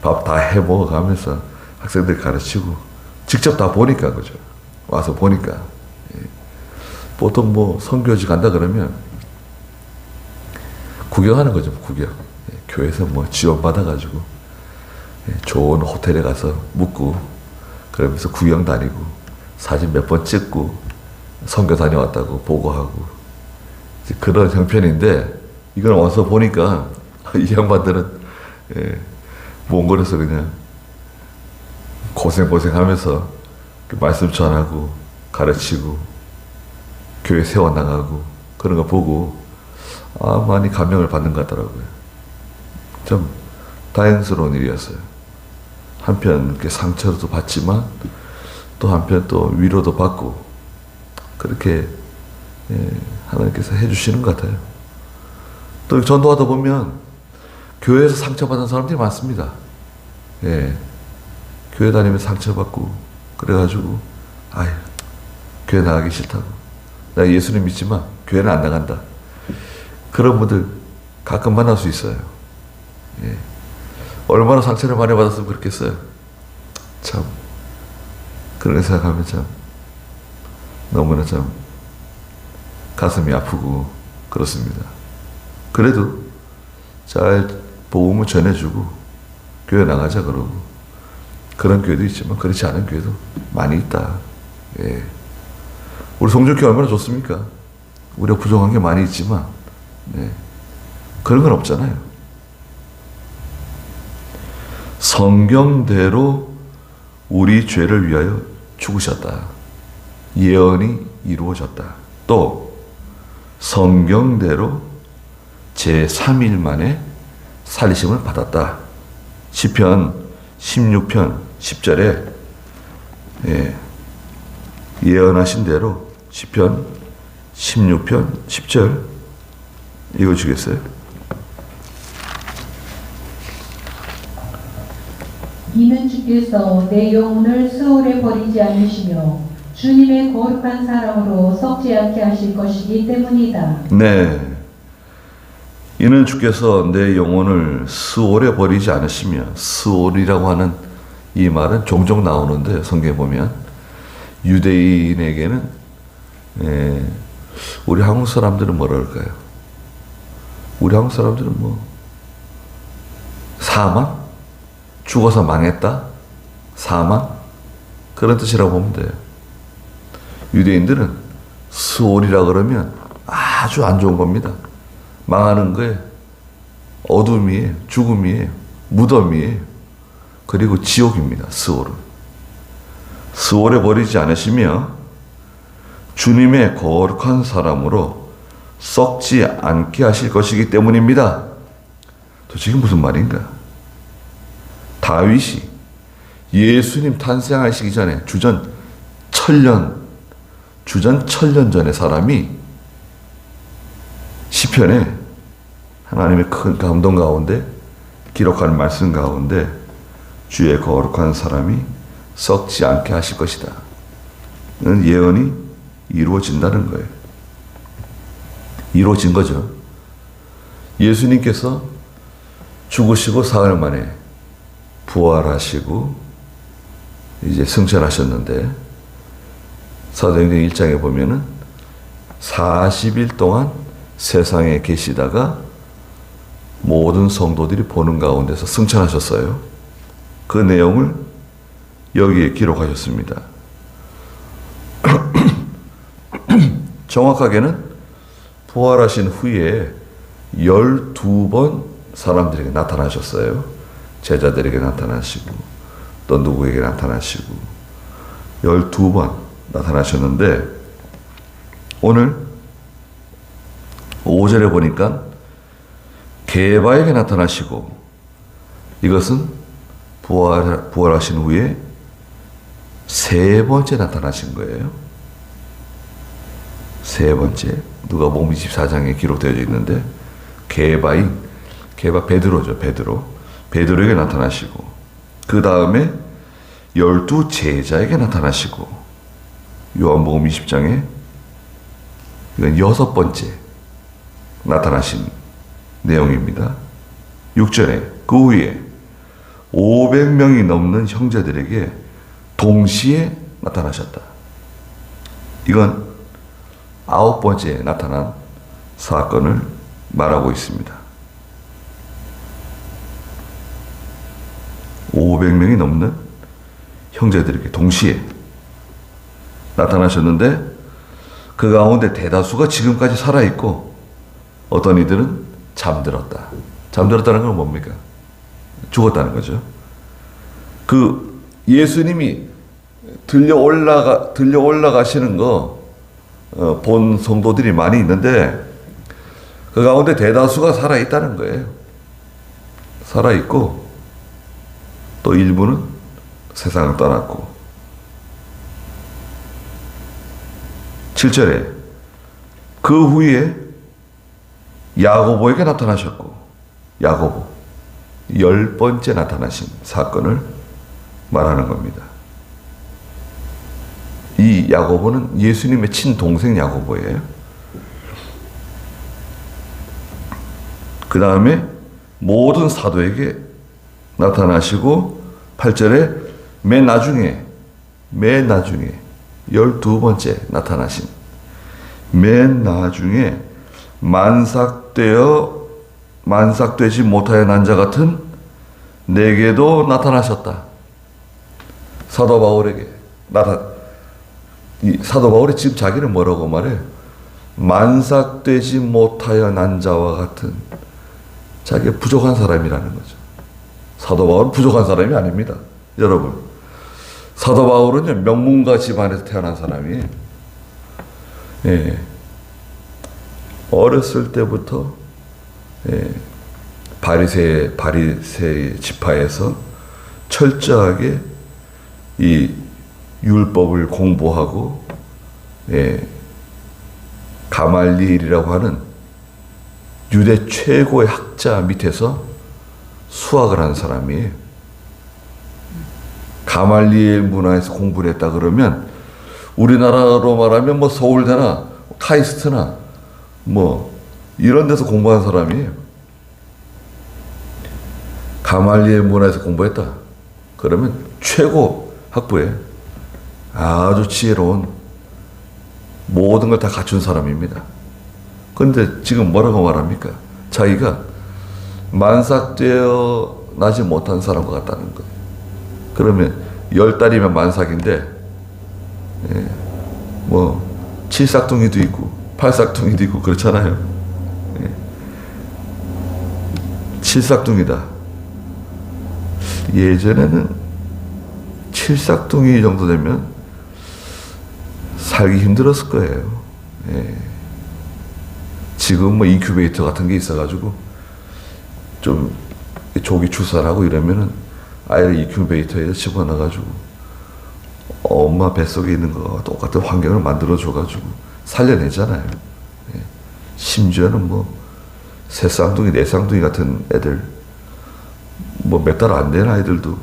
밥 다 해먹어가면서 학생들 가르치고 직접 다 보니까 그죠. 와서 보니까 예. 보통 뭐 선교지 간다 그러면 구경하는 거죠. 구경. 예. 교회에서 뭐 지원받아가지고 예. 좋은 호텔에 가서 묵고 그러면서 구경 다니고 사진 몇 번 찍고 선교 다녀왔다고 보고하고 그런 형편인데 이걸 와서 보니까 이 양반들은 예, 몽골에서 그냥 고생하면서 말씀 전하고 가르치고 교회 세워나가고 그런 거 보고 많이 감명을 받는 것 같더라고요. 좀 다행스러운 일이었어요. 한편 이렇게 상처도 받지만 또 한편 또 위로도 받고 그렇게 예, 하나님께서 해주시는 것 같아요. 또 전도하다 보면 교회에서 상처받은 사람들이 많습니다. 예, 교회 다니면서 상처받고 그래가지고 교회 나가기 싫다고 나 예수님 믿지만 교회는 안 나간다. 그런 분들 가끔 만날 수 있어요. 예. 얼마나 상처를 많이 받았으면 그렇겠어요. 참 그런 거 생각하면 참 너무나 참 가슴이 아프고 그렇습니다. 그래도 잘 복음을 전해주고 교회 나가자 그러고, 그런 교회도 있지만 그렇지 않은 교회도 많이 있다. 예. 우리 성전교회 얼마나 좋습니까? 우리가 부족한 게 많이 있지만 네. 그런 건 없잖아요. 성경대로 우리 죄를 위하여 죽으셨다. 예언이 이루어졌다. 또 성경대로 제3일 만에 살리심을 받았다. 시편 16편 10절에 예언하신 대로 시편 16편 10절 읽어주겠어요? 이는 주께서 내 영혼을 스올에 버리지 않으시며 주님의 거룩한 사랑으로 썩지 않게 하실 것이기 때문이다. 네. 이는 주께서 내 영혼을 스올에 버리지 않으시며, 스올이라고 하는 이 말은 종종 나오는데 성경에 보면 유대인에게는 우리 한국 사람들은 뭐라 그럴까요? 우리 한국 사람들은 뭐 사망? 죽어서 망했다? 사망? 그런 뜻이라고 보면 돼요. 유대인들은 스올이라 그러면 아주 안 좋은 겁니다. 망하는 거에 어둠이에요. 죽음이에요. 무덤이에요. 그리고 지옥입니다. 스올은. 스올에 버리지 않으시며 주님의 거룩한 사람으로 썩지 않게 하실 것이기 때문입니다. 도대체 이게 무슨 말인가? 다윗이 예수님 탄생하시기 전에 주전 천년 전에 사람이 시편에 하나님의 큰 감동 가운데 기록한 말씀 가운데 주의 거룩한 사람이 썩지 않게 하실 것이다. 이런 예언이 이루어진다는 거예요. 이루어진 거죠. 예수님께서 죽으시고 사흘 만에 부활하시고 이제 승천하셨는데 사도행전 1장에 보면은 40일 동안 세상에 계시다가 모든 성도들이 보는 가운데서 승천하셨어요. 그 내용을 여기에 기록하셨습니다. 정확하게는 부활하신 후에 12번 사람들에게 나타나셨어요. 제자들에게 나타나시고 또 누구에게 나타나시고 12번 나타나셨는데 오늘 5절에 보니까 게바에게 나타나시고, 이것은 부활하신 후에 세 번째 나타나신 거예요. 세 번째. 누가복음 24장에 기록되어 있는데 게바 베드로죠. 베드로에게 나타나시고, 그 다음에 12 제자에게 나타나시고, 요한복음 20장에 이건 6번째 나타나신 내용입니다. 6절에 그 후에 500명이 넘는 형제들에게 동시에 나타나셨다. 이건 9번째 나타난 사건을 말하고 있습니다. 500명이 넘는 형제들에게 동시에 나타나셨는데 그 가운데 대다수가 지금까지 살아있고 어떤 이들은 잠들었다. 잠들었다는 건 뭡니까? 죽었다는 거죠. 그 예수님이 들려 올라가시는 거 본 성도들이 많이 있는데 그 가운데 대다수가 살아있다는 거예요. 살아있고 또 일부는 세상을 떠났고. 7절에 그 후에 야고보에게 나타나셨고, 야고보 10번째 나타나신 사건을 말하는 겁니다. 이 야고보는 예수님의 친동생 야고보예요. 그 다음에 모든 사도에게 나타나시고 8절에 맨 나중에 12번째 나타나심. 맨 나중에 만삭되지 못하여 난 자 같은 내게도 나타나셨다. 사도 바울에게 사도 바울이 지금 자기는 뭐라고 말해? 만삭되지 못하여 난 자와 같은, 자기가 부족한 사람이라는 거죠. 사도 바울은 부족한 사람이 아닙니다. 여러분, 사도 바울은요, 명문가 집안에서 태어난 사람이에요. 예. 어렸을 때부터 바리새 지파에서 철저하게 이 율법을 공부하고 가말리엘이라고 하는 유대 최고의 학자 밑에서 수학을 한 사람이에요. 가말리엘 문화에서 공부를 했다 그러면 우리나라로 말하면 뭐 서울대나 카이스트나 뭐 이런 데서 공부한 사람이에요. 가말리엘 문화에서 공부했다 그러면 최고 학부에 아주 지혜로운 모든 걸 다 갖춘 사람입니다. 그런데 지금 뭐라고 말합니까? 자기가 만삭되어 나지 못한 사람과 같다는 거예요. 그러면 10달이면 만삭인데 뭐 7삭둥이도 있고 8삭둥이도 있고 그렇잖아요. 7삭둥이다. 예전에는 7삭둥이 정도 되면 살기 힘들었을 거예요. 지금 뭐 인큐베이터 같은 게 있어가지고 좀 조기 출산하고 이러면은 아이를 인큐베이터에 집어넣어가지고 엄마 뱃속에 있는 거와 똑같은 환경을 만들어줘가지고 살려내잖아요. 심지어는 뭐 3쌍둥이, 4쌍둥이 같은 애들, 뭐 몇 달 안 된 아이들도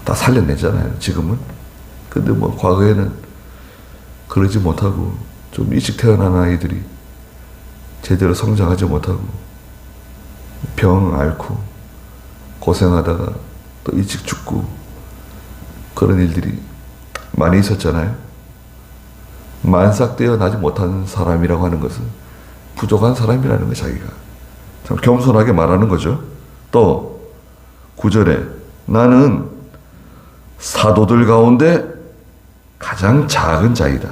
다 살려내잖아요, 지금은. 근데 뭐 과거에는 그러지 못하고 좀 일찍 태어난 아이들이 제대로 성장하지 못하고 병 앓고 고생하다가 또 일찍 죽고 그런 일들이 많이 있었잖아요. 만삭되어 나지 못하는 사람이라고 하는 것은 부족한 사람이라는 거, 자기가 참 겸손하게 말하는 거죠. 또 9절에 나는 사도들 가운데 가장 작은 자이다.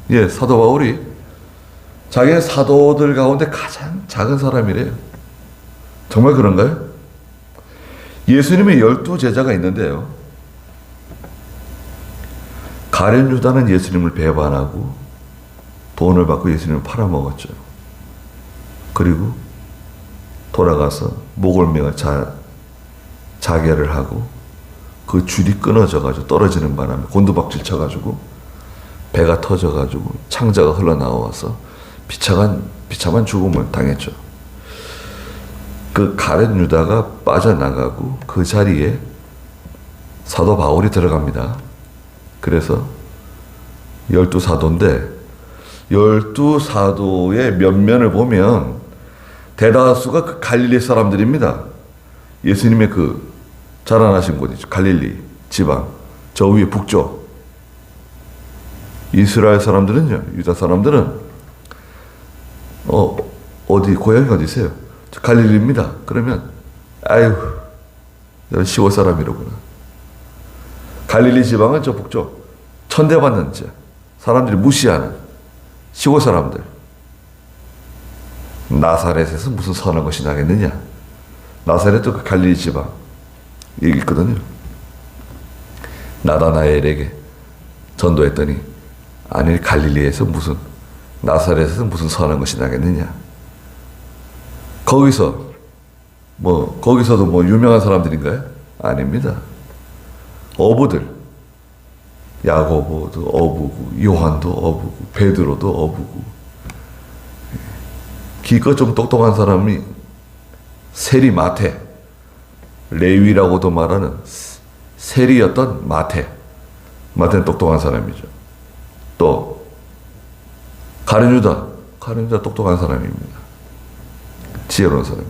예, 사도 바울이 자기의 사도들 가운데 가장 작은 사람이래요. 정말 그런가요? 예수님의 12제자가 있는데요, 가룟 유다는 예수님을 배반하고 돈을 받고 예수님을 팔아먹었죠. 그리고 돌아가서 목을 매어 자결을 하고 그 줄이 끊어져가지고 떨어지는 바람에 곤두박질 쳐가지고 배가 터져가지고 창자가 흘러나와서 비참한 죽음을 당했죠. 그 가룟 유다가 빠져나가고 그 자리에 사도 바울이 들어갑니다. 그래서 12사도인데 12사도의 면면을 보면 대다수가 그 갈릴리 사람들입니다. 예수님의 그 자라나신 곳이죠. 갈릴리 지방 저 위에 북쪽. 이스라엘 사람들은요, 유다 사람들은 어디 고향이 어디세요? 저 갈릴리입니다. 그러면 아유, 넌 시골 사람이로구나. 갈릴리 지방은 저 북쪽 천대받는 사람들이 무시하는 시골 사람들. 나사렛에서 무슨 선한 것이 나겠느냐. 나사렛도 그 갈릴리 지방 여기 있거든요. 나다나엘에게 전도했더니 아니 갈릴리에서 무슨, 나사렛에서 무슨 선한 것이 나겠느냐. 거기서도 뭐 유명한 사람들인가요? 아닙니다. 어부들, 야고보도 어부고 요한도 어부고 베드로도 어부고, 기껏 좀 똑똑한 사람이 세리 마태, 레위라고도 말하는 세리였던 마태는 똑똑한 사람이죠. 또 가룟 유다 똑똑한 사람입니다. 지혜로운 사람이.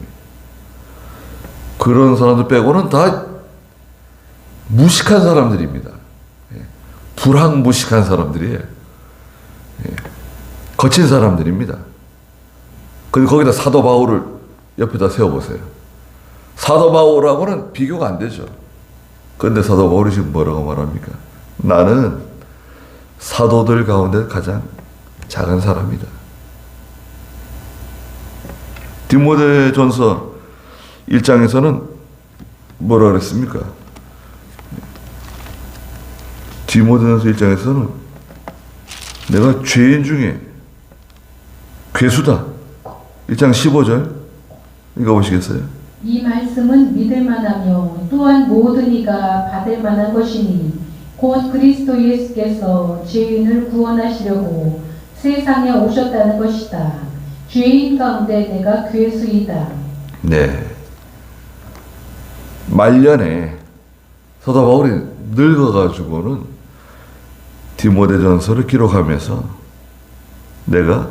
그런 사람들 빼고는 다 무식한 사람들입니다. 불황무식한 사람들이에요. 거친 사람들입니다. 근데 거기다 사도 바울을 옆에다 세워보세요. 사도 바울하고는 비교가 안 되죠. 그런데 사도 바울이 지금 뭐라고 말합니까? 나는 사도들 가운데 가장 작은 사람이다. 디모데전서 1장에서는 뭐라 그랬습니까? 디모데전서 1장에서는 내가 죄인 중에 괴수다. 1장 15절 읽어보시겠어요? 이 말씀은 믿을 만하며 또한 모든 이가 받을 만한 것이니 곧 그리스도 예수께서 죄인을 구원하시려고 세상에 오셨다는 것이다. 죄인 가운데 내가 괴수이다. 네. 말년에 사도 바울이 늙어가지고는 디모데전서를 기록하면서 내가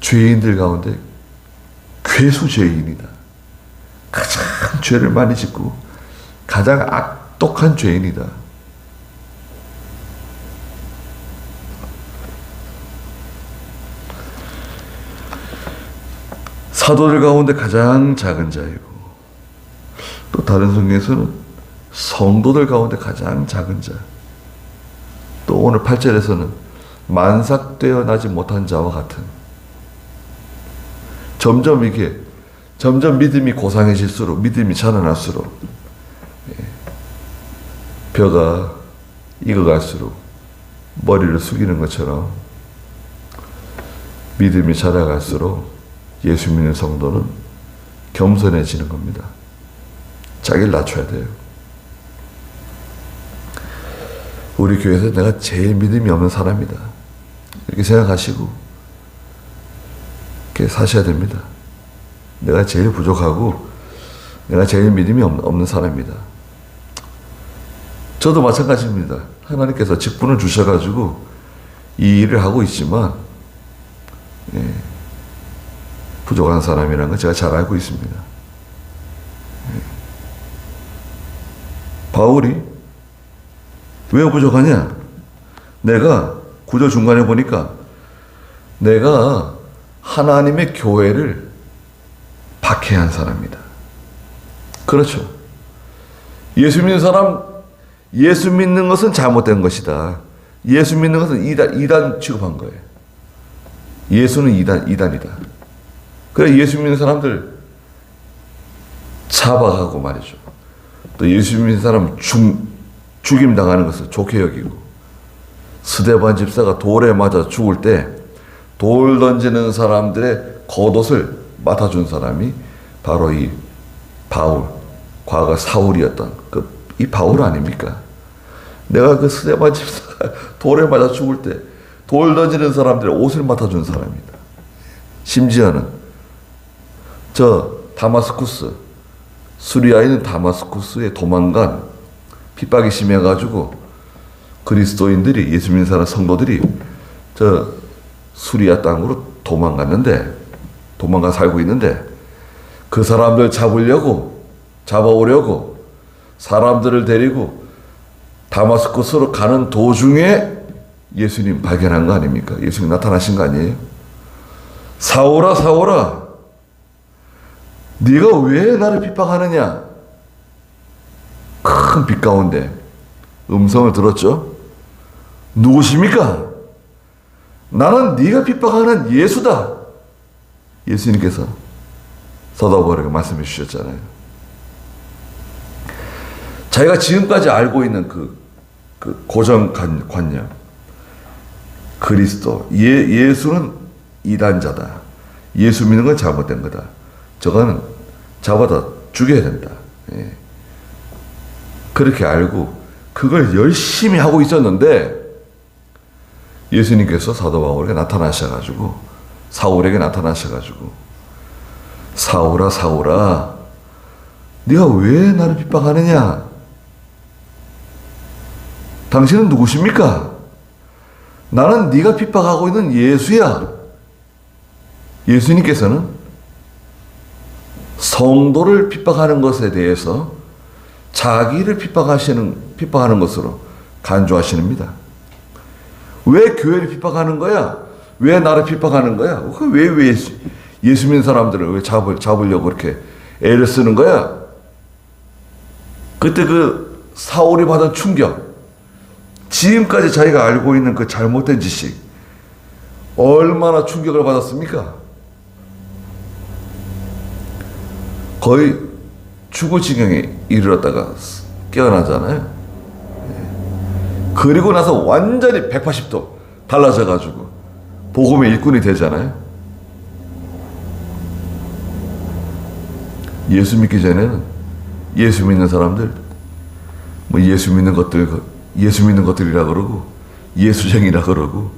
죄인들 가운데 괴수 죄인이다. 가장 죄를 많이 짓고 가장 악독한 죄인이다. 사도들 가운데 가장 작은 자이고 또 다른 성경에서는 성도들 가운데 가장 작은 자. 또 오늘 8절에서는 만삭되어 나지 못한 자와 같은. 점점 믿음이 고상해질수록, 믿음이 자라날수록 벼가 익어갈수록 머리를 숙이는 것처럼 믿음이 자라갈수록 예수 믿는 성도는 겸손해지는 겁니다. 자기를 낮춰야 돼요. 우리 교회에서 내가 제일 믿음이 없는 사람이다. 이렇게 생각하시고 이렇게 사셔야 됩니다. 내가 제일 부족하고 내가 제일 믿음이 없는 사람이다. 저도 마찬가지입니다. 하나님께서 직분을 주셔가지고 이 일을 하고 있지만 부족한 사람이라는 걸 제가 잘 알고 있습니다. 바울이 왜 부족하냐? 내가 구절 중간에 보니까 내가 하나님의 교회를 박해한 사람이다. 그렇죠. 예수 믿는 사람, 예수 믿는 것은 잘못된 것이다. 예수 믿는 것은 이단 취급한 거예요. 예수는 이단이다. 그래 예수 믿는 사람들 잡아가고 말이죠. 또 예수 믿는 사람 죽임 당하는 것을 좋게 여기고 스데반 집사가 돌에 맞아 죽을 때 돌 던지는 사람들의 겉옷을 맡아준 사람이 바로 이 바울, 과거 사울이었던 이 바울 아닙니까? 내가 그 스데반 집사가 돌에 맞아 죽을 때 돌 던지는 사람들의 옷을 맡아준 사람이다. 심지어는 저 다마스쿠스, 수리아에 있는 다마스쿠스에 도망간 핍박이 심해가지고 그리스도인들이 예수 믿는 사람 성도들이 저 수리아 땅으로 도망가 살고 있는데 그 사람들 잡아오려고 사람들을 데리고 다마스쿠스로 가는 도중에 예수님 발견한 거 아닙니까? 예수님 나타나신 거 아니에요? 사울아 사울아 네가 왜 나를 핍박하느냐? 큰 빛 가운데 음성을 들었죠. 누구십니까? 나는 네가 핍박하는 예수다. 예수님께서 사도 바울에게 말씀해 주셨잖아요. 자기가 지금까지 알고 있는 그 고정관념, 그리스도, 예수는 이단자다. 예수 믿는 건 잘못된 거다. 저거는 잡아다 죽여야 된다. 그렇게 알고 그걸 열심히 하고 있었는데 예수님께서 사도 바울에게 나타나셔가지고 사울에게 나타나셔가지고 사울아 사울아 네가 왜 나를 핍박하느냐? 당신은 누구십니까? 나는 네가 핍박하고 있는 예수야. 예수님께서는 성도를 핍박하는 것에 대해서 자기를 핍박하는 것으로 간주하시는니다. 왜 교회를 핍박하는 거야? 왜 나를 핍박하는 거야? 왜 예수 믿는 사람들을 왜 잡으려고 그렇게 애를 쓰는 거야? 그때 그 사울이 받은 충격, 지금까지 자기가 알고 있는 그 잘못된 지식, 얼마나 충격을 받았습니까? 거의 죽을 지경에 이르렀다가 깨어나잖아요. 그리고 나서 완전히 180도 달라져가지고 복음의 일꾼이 되잖아요. 예수 믿기 전에는 예수 믿는 사람들, 뭐 예수 믿는 것들이라 그러고 예수쟁이라 그러고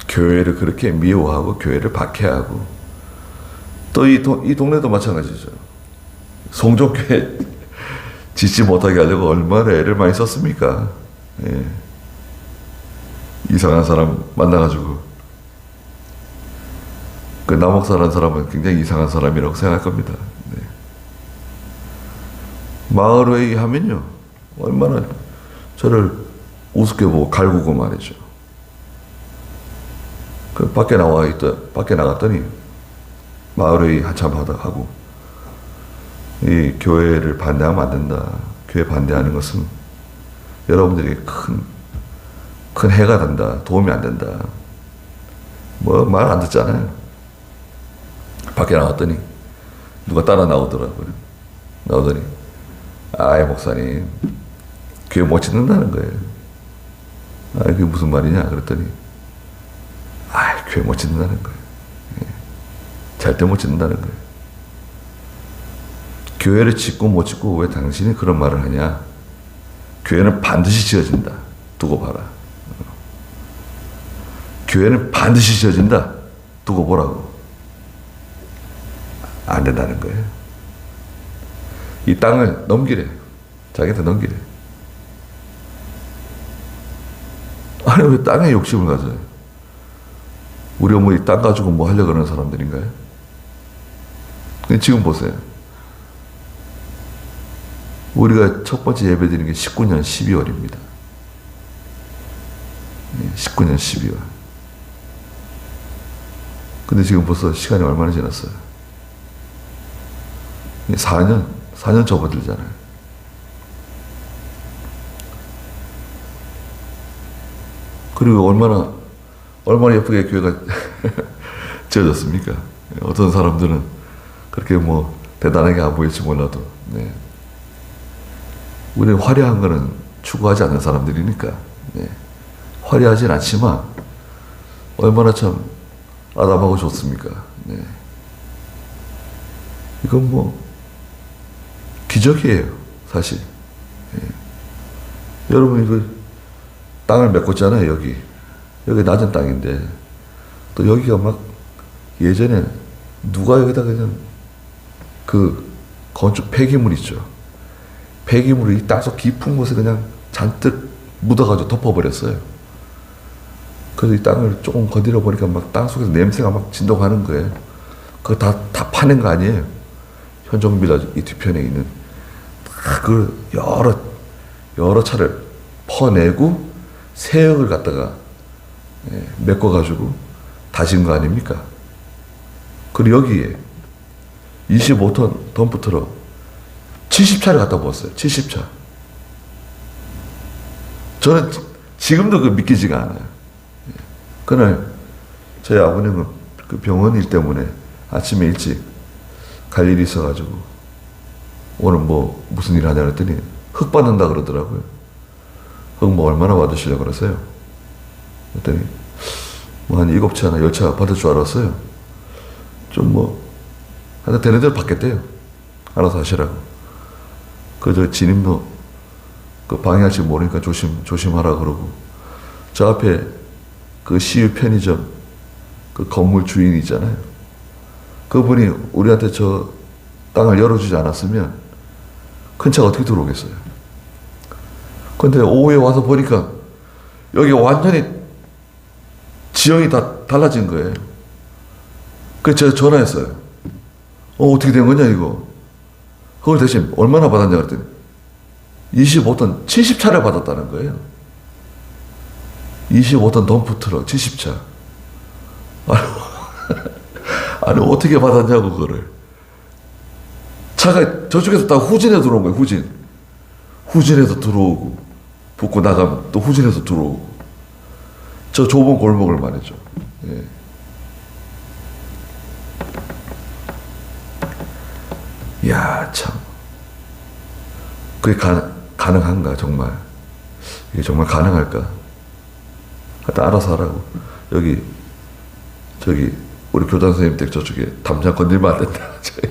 교회를 그렇게 미워하고 교회를 박해하고 또 이 동네도 마찬가지죠. 송정교회 짓지 못하게 하려고 얼마나 애를 많이 썼습니까? 예. 이상한 사람 만나가지고 그 남옥사라는 사람은 굉장히 이상한 사람이라고 생각할 겁니다. 네. 마을회의 하면요 얼마나 저를 우습게 보고 갈구고 말이죠. 그 밖에 나갔더니 마을회의 한참 하고 이 교회를 반대하면 안 된다. 교회 반대하는 것은 여러분들에게 큰 해가 된다. 도움이 안 된다. 뭐 말 안 듣잖아요. 밖에 나갔더니 누가 따라 나오더라고요. 나오더니 아이 목사님 교회 못 짓는다는 거예요. 아 그게 무슨 말이냐 그랬더니 아 교회 못 짓는다는 거예요. 절대 못 짓는다는 거예요. 교회를 짓고 못 짓고 왜 당신이 그런 말을 하냐? 교회는 반드시 지어진다. 두고 봐라. 교회는 반드시 지어진다. 두고 보라고. 안 된다는 거예요. 이 땅을 넘기래. 자기한테 넘기래. 아니 왜 땅에 욕심을 가져요? 우리가 뭐 이 땅 가지고 뭐 하려고 그러는 사람들인가요? 지금 보세요. 우리가 첫 번째 예배 드리는 게 19년 12월입니다. 19년 12월. 근데 지금 벌써 시간이 얼마나 지났어요? 4년 접어들잖아요. 그리고 얼마나 예쁘게 교회가 지어졌습니까? 어떤 사람들은 그렇게 뭐 대단하게 안 보일지 몰라도, 네. 우리는 화려한 거는 추구하지 않는 사람들이니까, 네. 화려하진 않지만 얼마나 참 아담하고 좋습니까? 네. 이건 뭐 기적이에요, 사실. 네. 여러분 이거 땅을 메꿨잖아요, 여기 낮은 땅인데 또 여기가 막 예전에 누가 여기다 그냥 그 건축 폐기물 있죠. 폐기물을 이 땅속 깊은 곳에 그냥 잔뜩 묻어가지고 덮어버렸어요. 그래서 이 땅을 조금 건드려 보니까 막 땅속에서 냄새가 막 진동하는 거예요. 그거 다 파낸 거 아니에요. 현종빌라 이 뒤편에 있는 그 여러 차를 퍼내고 새역을 갖다가 메꿔가지고 다진 거 아닙니까? 그리고 여기에 25톤 덤프트럭 70차를 갖다 부었어요. 70차. 저는 지금도 그 믿기지가 않아요. 그날 저희 아버님은 그 병원 일 때문에 아침에 일찍 갈 일이 있어가지고 오늘 뭐 무슨 일 하냐 그랬더니 흙 받는다 그러더라고요. 흙 뭐 얼마나 받으시려고 그러세요? 그랬더니 뭐 한 7차나 10차 받을 줄 알았어요. 좀 뭐 하여튼 되는 대로 받겠대요. 알아서 하시라고. 저 진임도 그 방해할지 모르니까 조심하라 그러고, 저 앞에 그 CU 편의점 그 건물 주인 있잖아요. 그분이 우리한테 저 땅을 열어주지 않았으면 큰 차가 어떻게 들어오겠어요. 근데 오후에 와서 보니까 여기 완전히 지형이 다 달라진 거예요. 그래서 제가 전화했어요. 어떻게 된 거냐 이거. 그걸 대신 얼마나 받았냐 그랬더니 25톤 70차를 받았다는 거예요. 25톤 덤프트럭 70차. 아니 어떻게 받았냐고 그거를. 차가 저쪽에서 딱 후진해 들어온 거예요. 후진해서 들어오고 붙고 나가면 또 후진해서 들어오고. 저 좁은 골목을 말이죠. 예. 이야 참 그게 가능한가 정말. 이게 정말 가능할까. 하여튼 알아서 하라고. 저기 우리 교장 선생님 댁 저쪽에 담장 건들면 안 된다. 저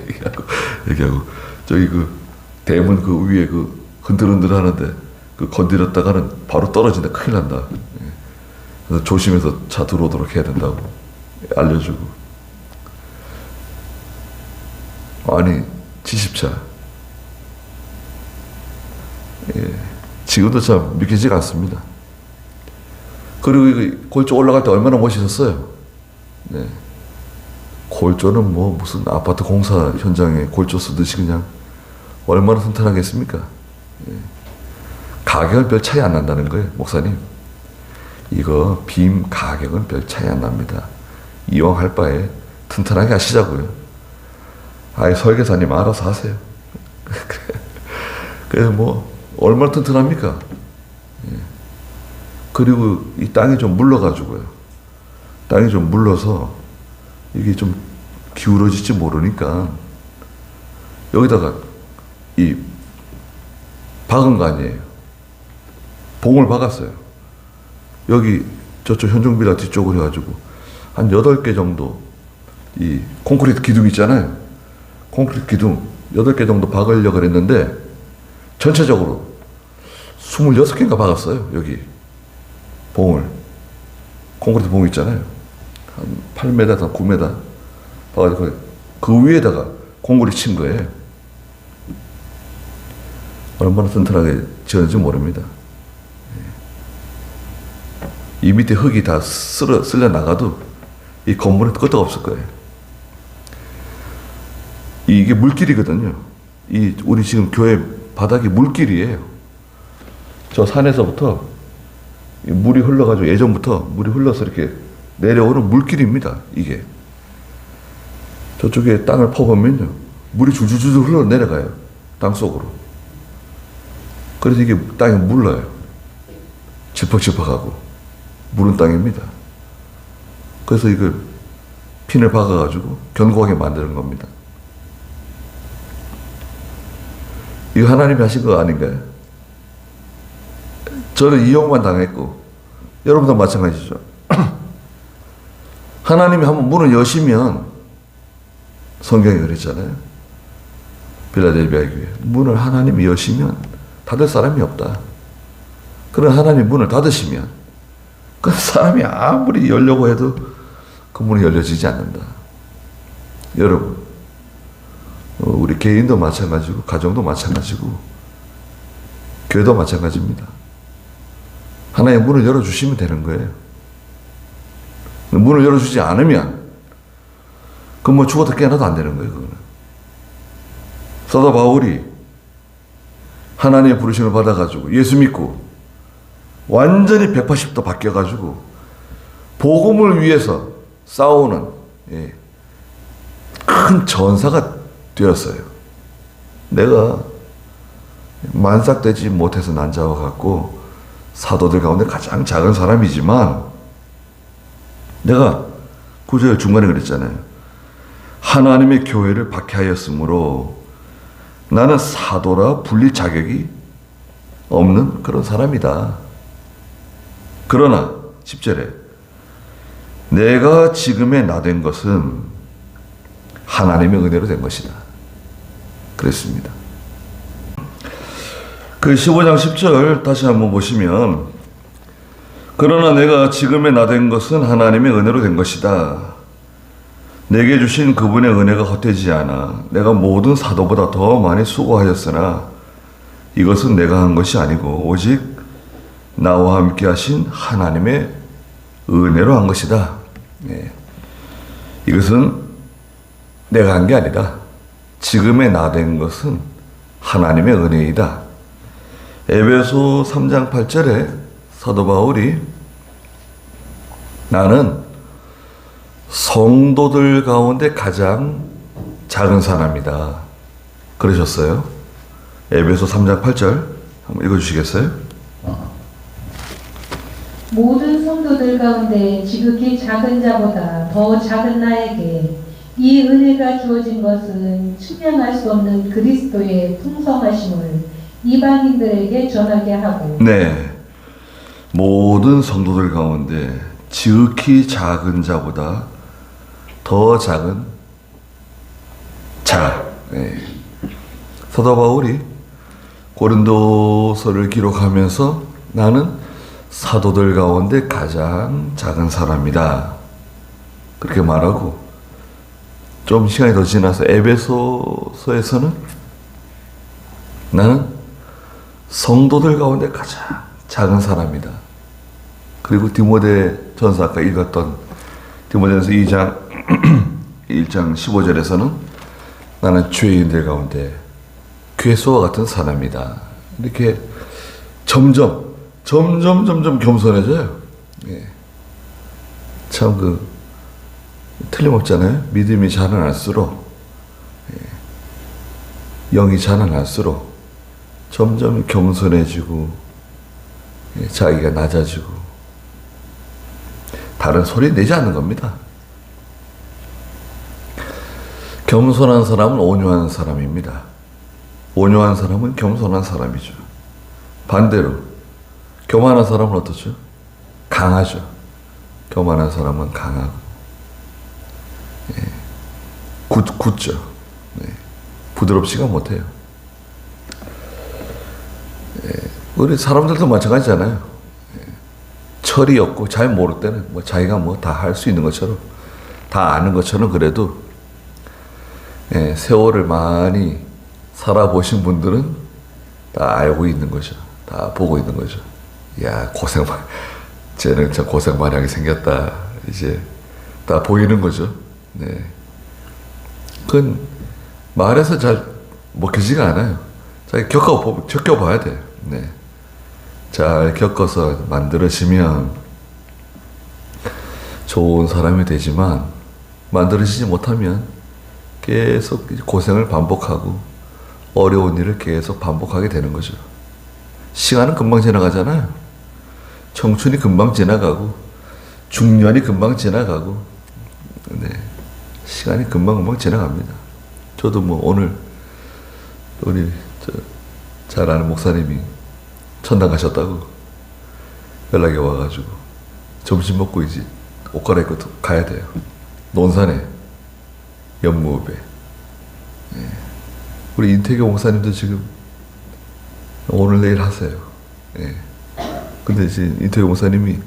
얘기하고 저기 그 대문 그 위에 그 흔들흔들 하는데 그 건드렸다가는 바로 떨어진다. 큰일 난다. 예. 그래서 조심해서 차 들어오도록 해야 된다고 알려주고. 아니 70차. 예. 지금도 참 믿기지가 않습니다. 그리고 이 골조 올라갈 때 얼마나 멋있었어요. 네. 골조는 뭐 무슨 아파트 공사 현장에 골조 쓰듯이 그냥 얼마나 튼튼하겠습니까. 예. 가격은 별 차이 안 난다는 거예요. 목사님 이거 빔 가격은 별 차이 안 납니다. 이왕 할 바에 튼튼하게 하시자고요. 아이 설계사님 알아서 하세요. 그래서 뭐 얼마나 튼튼합니까. 예. 그리고 이 땅이 좀 물러가지고요. 땅이 좀 물러서 이게 좀 기울어질지 모르니까 여기다가 이 박은 거 아니에요. 봉을 박았어요. 여기 저쪽 현종빌라 뒤쪽으로 해가지고 한 8개 정도 이 콘크리트 기둥 있잖아요. 콘크리트 기둥 8개 정도 박으려고 그랬는데 전체적으로 26개인가 박았어요. 여기 봉을. 콘크리트 봉 있잖아요. 한 8m, 9m 박아서 그 위에다가 콘크리트 친 거예요. 얼마나 튼튼하게 지었는지 모릅니다. 이 밑에 흙이 다 쓸려 나가도 이 건물은 끄떡 없을 거예요. 이게 물길이거든요. 우리 지금 교회 바닥이 물길이에요. 저 산에서부터 물이 흘러가지고 예전부터 물이 흘러서 이렇게 내려오는 물길입니다. 이게 저쪽에 땅을 퍼보면요 물이 줄줄줄 흘러 내려가요. 땅 속으로. 그래서 이게 땅이 물러요. 질퍽질퍽하고 물은 땅입니다. 그래서 이걸 핀을 박아가지고 견고하게 만드는 겁니다. 이거 하나님이 하신 거 아닌가요? 저는 이용만 당했고 여러분도 마찬가지죠. 하나님이 한번 문을 여시면 성경에 그랬잖아요. 빌라델비아 교회 문을 하나님이 여시면 닫을 사람이 없다. 그런 하나님이 문을 닫으시면 그 사람이 아무리 열려고 해도 그 문이 열려지지 않는다. 여러분 우리 개인도 마찬가지고 가정도 마찬가지고 교회도 마찬가지입니다. 하나의 문을 열어주시면 되는 거예요. 문을 열어주지 않으면 그건 뭐 죽어도 깨어나도 안 되는 거예요. 그거는. 사도 바울이 하나님의 부르심을 받아가지고 예수 믿고 완전히 180도 바뀌어가지고 복음을 위해서 싸우는 큰 전사가 되었어요. 내가 만삭되지 못해서 난자와 같고 사도들 가운데 가장 작은 사람이지만 내가 9절 중간에 그랬잖아요. 하나님의 교회를 박해하였으므로 나는 사도라 불릴 자격이 없는 그런 사람이다. 그러나 10절에 내가 지금의 나 된 것은 하나님의 은혜로 된 것이다. 그랬습니다. 그 15장 10절 다시 한번 보시면 그러나 내가 지금의 나 된 것은 하나님의 은혜로 된 것이다. 내게 주신 그분의 은혜가 헛되지 않아. 내가 모든 사도보다 더 많이 수고하였으나 이것은 내가 한 것이 아니고 오직 나와 함께 하신 하나님의 은혜로 한 것이다. 이것은 내가 한 게 아니다. 지금의 나 된 것은 하나님의 은혜이다. 에베소 3장 8절에 사도 바울이 나는 성도들 가운데 가장 작은 사람이다 그러셨어요. 에베소 3장 8절 한번 읽어주시겠어요? 모든 성도들 가운데 지극히 작은 자보다 더 작은 나에게 이 은혜가 주어진 것은 측량할 수 없는 그리스도의 풍성하심을 이방인들에게 전하게 하고. 네, 모든 성도들 가운데 지극히 작은 자보다 더 작은 자. 네. 사도 바울이 고린도서를 기록하면서 나는 사도들 가운데 가장 작은 사람이다 그렇게 말하고, 좀 시간이 더 지나서 에베소서에서는 나는 성도들 가운데 가장 작은 사람이다. 그리고 디모데 전서 아까 읽었던 디모데전서 2장 1장 15절에서는 나는 죄인들 가운데 괴수와 같은 사람이다. 이렇게 점점 겸손해져요. 예. 참 틀림없잖아요. 믿음이 자라날수록, 영이 자라날수록 점점 겸손해지고, 자기가 낮아지고, 다른 소리 내지 않는 겁니다. 겸손한 사람은 온유한 사람입니다. 온유한 사람은 겸손한 사람이죠. 반대로 교만한 사람은 어떻죠? 강하죠. 교만한 사람은 강하고, 굳죠. 부드럽지가 못해요. 우리 사람들도 마찬가지잖아요. 철이 없고 잘 모를 때는 자기가 다 할 수 있는 것처럼, 다 아는 것처럼, 그래도 세월을 많이 살아보신 분들은 다 알고 있는 거죠. 다 보고 있는 거죠. 야, 쟤는 참 고생 많이 하게 생겼다. 이제 다 보이는 거죠. 네. 그건 말해서 잘 먹히지가 않아요. 잘 겪어봐야 돼요. 네. 잘 겪어서 만들어지면 좋은 사람이 되지만, 만들어지지 못하면 계속 고생을 반복하고 어려운 일을 계속 반복하게 되는 거죠. 시간은 금방 지나가잖아요. 청춘이 금방 지나가고 중년이 금방 지나가고, 네. 시간이 금방 지나갑니다. 저도 오늘 우리 잘 아는 목사님이 천당 가셨다고 연락이 와가지고 점심 먹고 이제 옷 갈아입고 가야 돼요. 논산에 연무읍에. 우리 인태교 목사님도 지금 오늘 내일 하세요. 근데 이제 인태교 목사님이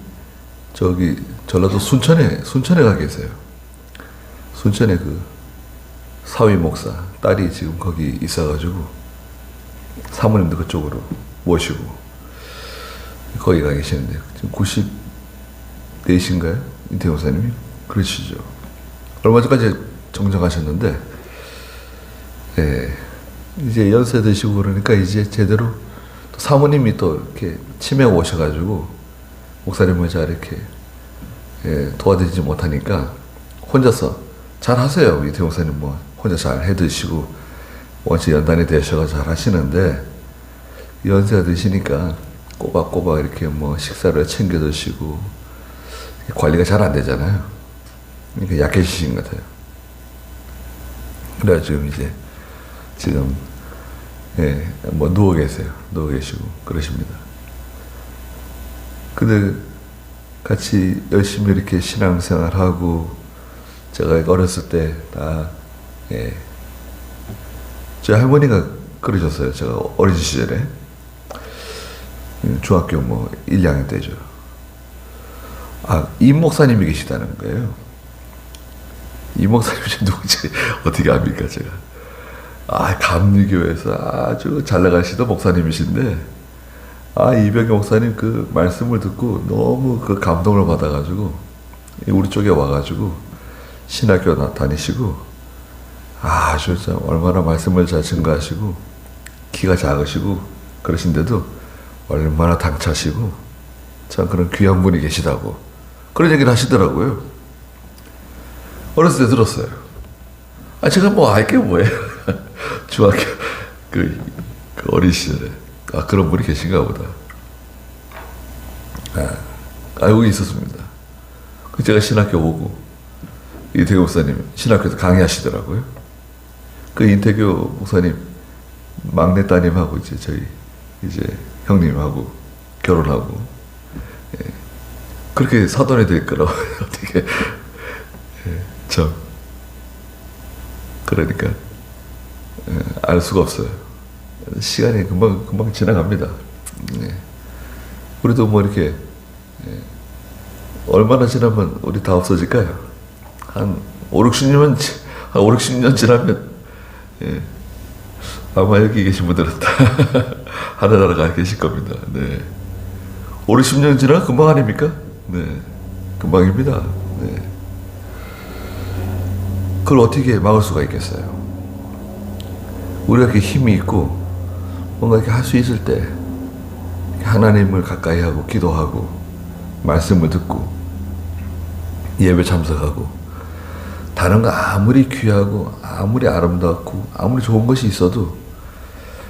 저기 전라도 순천에 가 계세요. 순천에 사위 목사 딸이 지금 거기 있어가지고 사모님도 그쪽으로 모시고 거기 가 계시는데, 지금 94이신가요? 인태교 목사님이? 그러시죠. 얼마 전까지 정정하셨는데, 이제 연세 드시고 그러니까 이제 제대로, 또 사모님이 또 이렇게 치매가 오셔가지고 목사님을 잘 이렇게 도와드리지 못하니까 혼자서 잘 하세요. 이태 목사님 혼자 잘 해 드시고 원체 연단이 되셔서 잘 하시는데, 연세가 드시니까 꼬박꼬박 이렇게 식사를 챙겨 드시고 관리가 잘 안 되잖아요. 그러니까 약해지신 것 같아요. 그래가지고 지금 누워 계세요. 누워 계시고 그러십니다. 근데 같이 열심히 이렇게 신앙생활하고, 제가 어렸을 때 다 제 할머니가 그러셨어요. 제가 어린 시절에 중학교 1, 2학년 때죠. 임 목사님이 계시다는 거예요. 이 목사님이 누군지 어떻게 압니까, 제가? 감리교회에서 아주 잘 나가시던 목사님이신데, 이병희 목사님 그 말씀을 듣고 너무 감동을 받아가지고 우리 쪽에 와가지고 신학교 다니시고 진짜 얼마나 말씀을 잘 증거하시고 키가 작으시고 그러신데도 얼마나 당차시고 참 그런 귀한 분이 계시다고 그런 얘기를 하시더라고요. 어렸을 때 들었어요. 제가 뭐 알게 뭐예요. 중학교 그 어린 시절에 그런 분이 계신가 보다. 알고 있었습니다. 제가 신학교 오고 이태규 목사님 신학교에서 강의하시더라고요. 그 이태규 목사님 막내 따님하고 이제 저희 이제 형님하고 결혼하고 그렇게 사돈이 될 거라고 어떻게 참 그러니까 알 수가 없어요. 시간이 금방 지나갑니다. 우리도 뭐 이렇게 얼마나 지나면 우리 다 없어질까요? 한 5, 60년 지나면 아마 여기 계신 분들은 다 하늘나라 가 계실 겁니다. 네. 5, 60년 지나면 금방 아닙니까? 네. 금방입니다. 네. 그걸 어떻게 막을 수가 있겠어요? 우리가 이렇게 힘이 있고 뭔가 이렇게 할 수 있을 때 하나님을 가까이 하고 기도하고 말씀을 듣고 예배 참석하고 다른 거 아무리 귀하고 아무리 아름답고 아무리 좋은 것이 있어도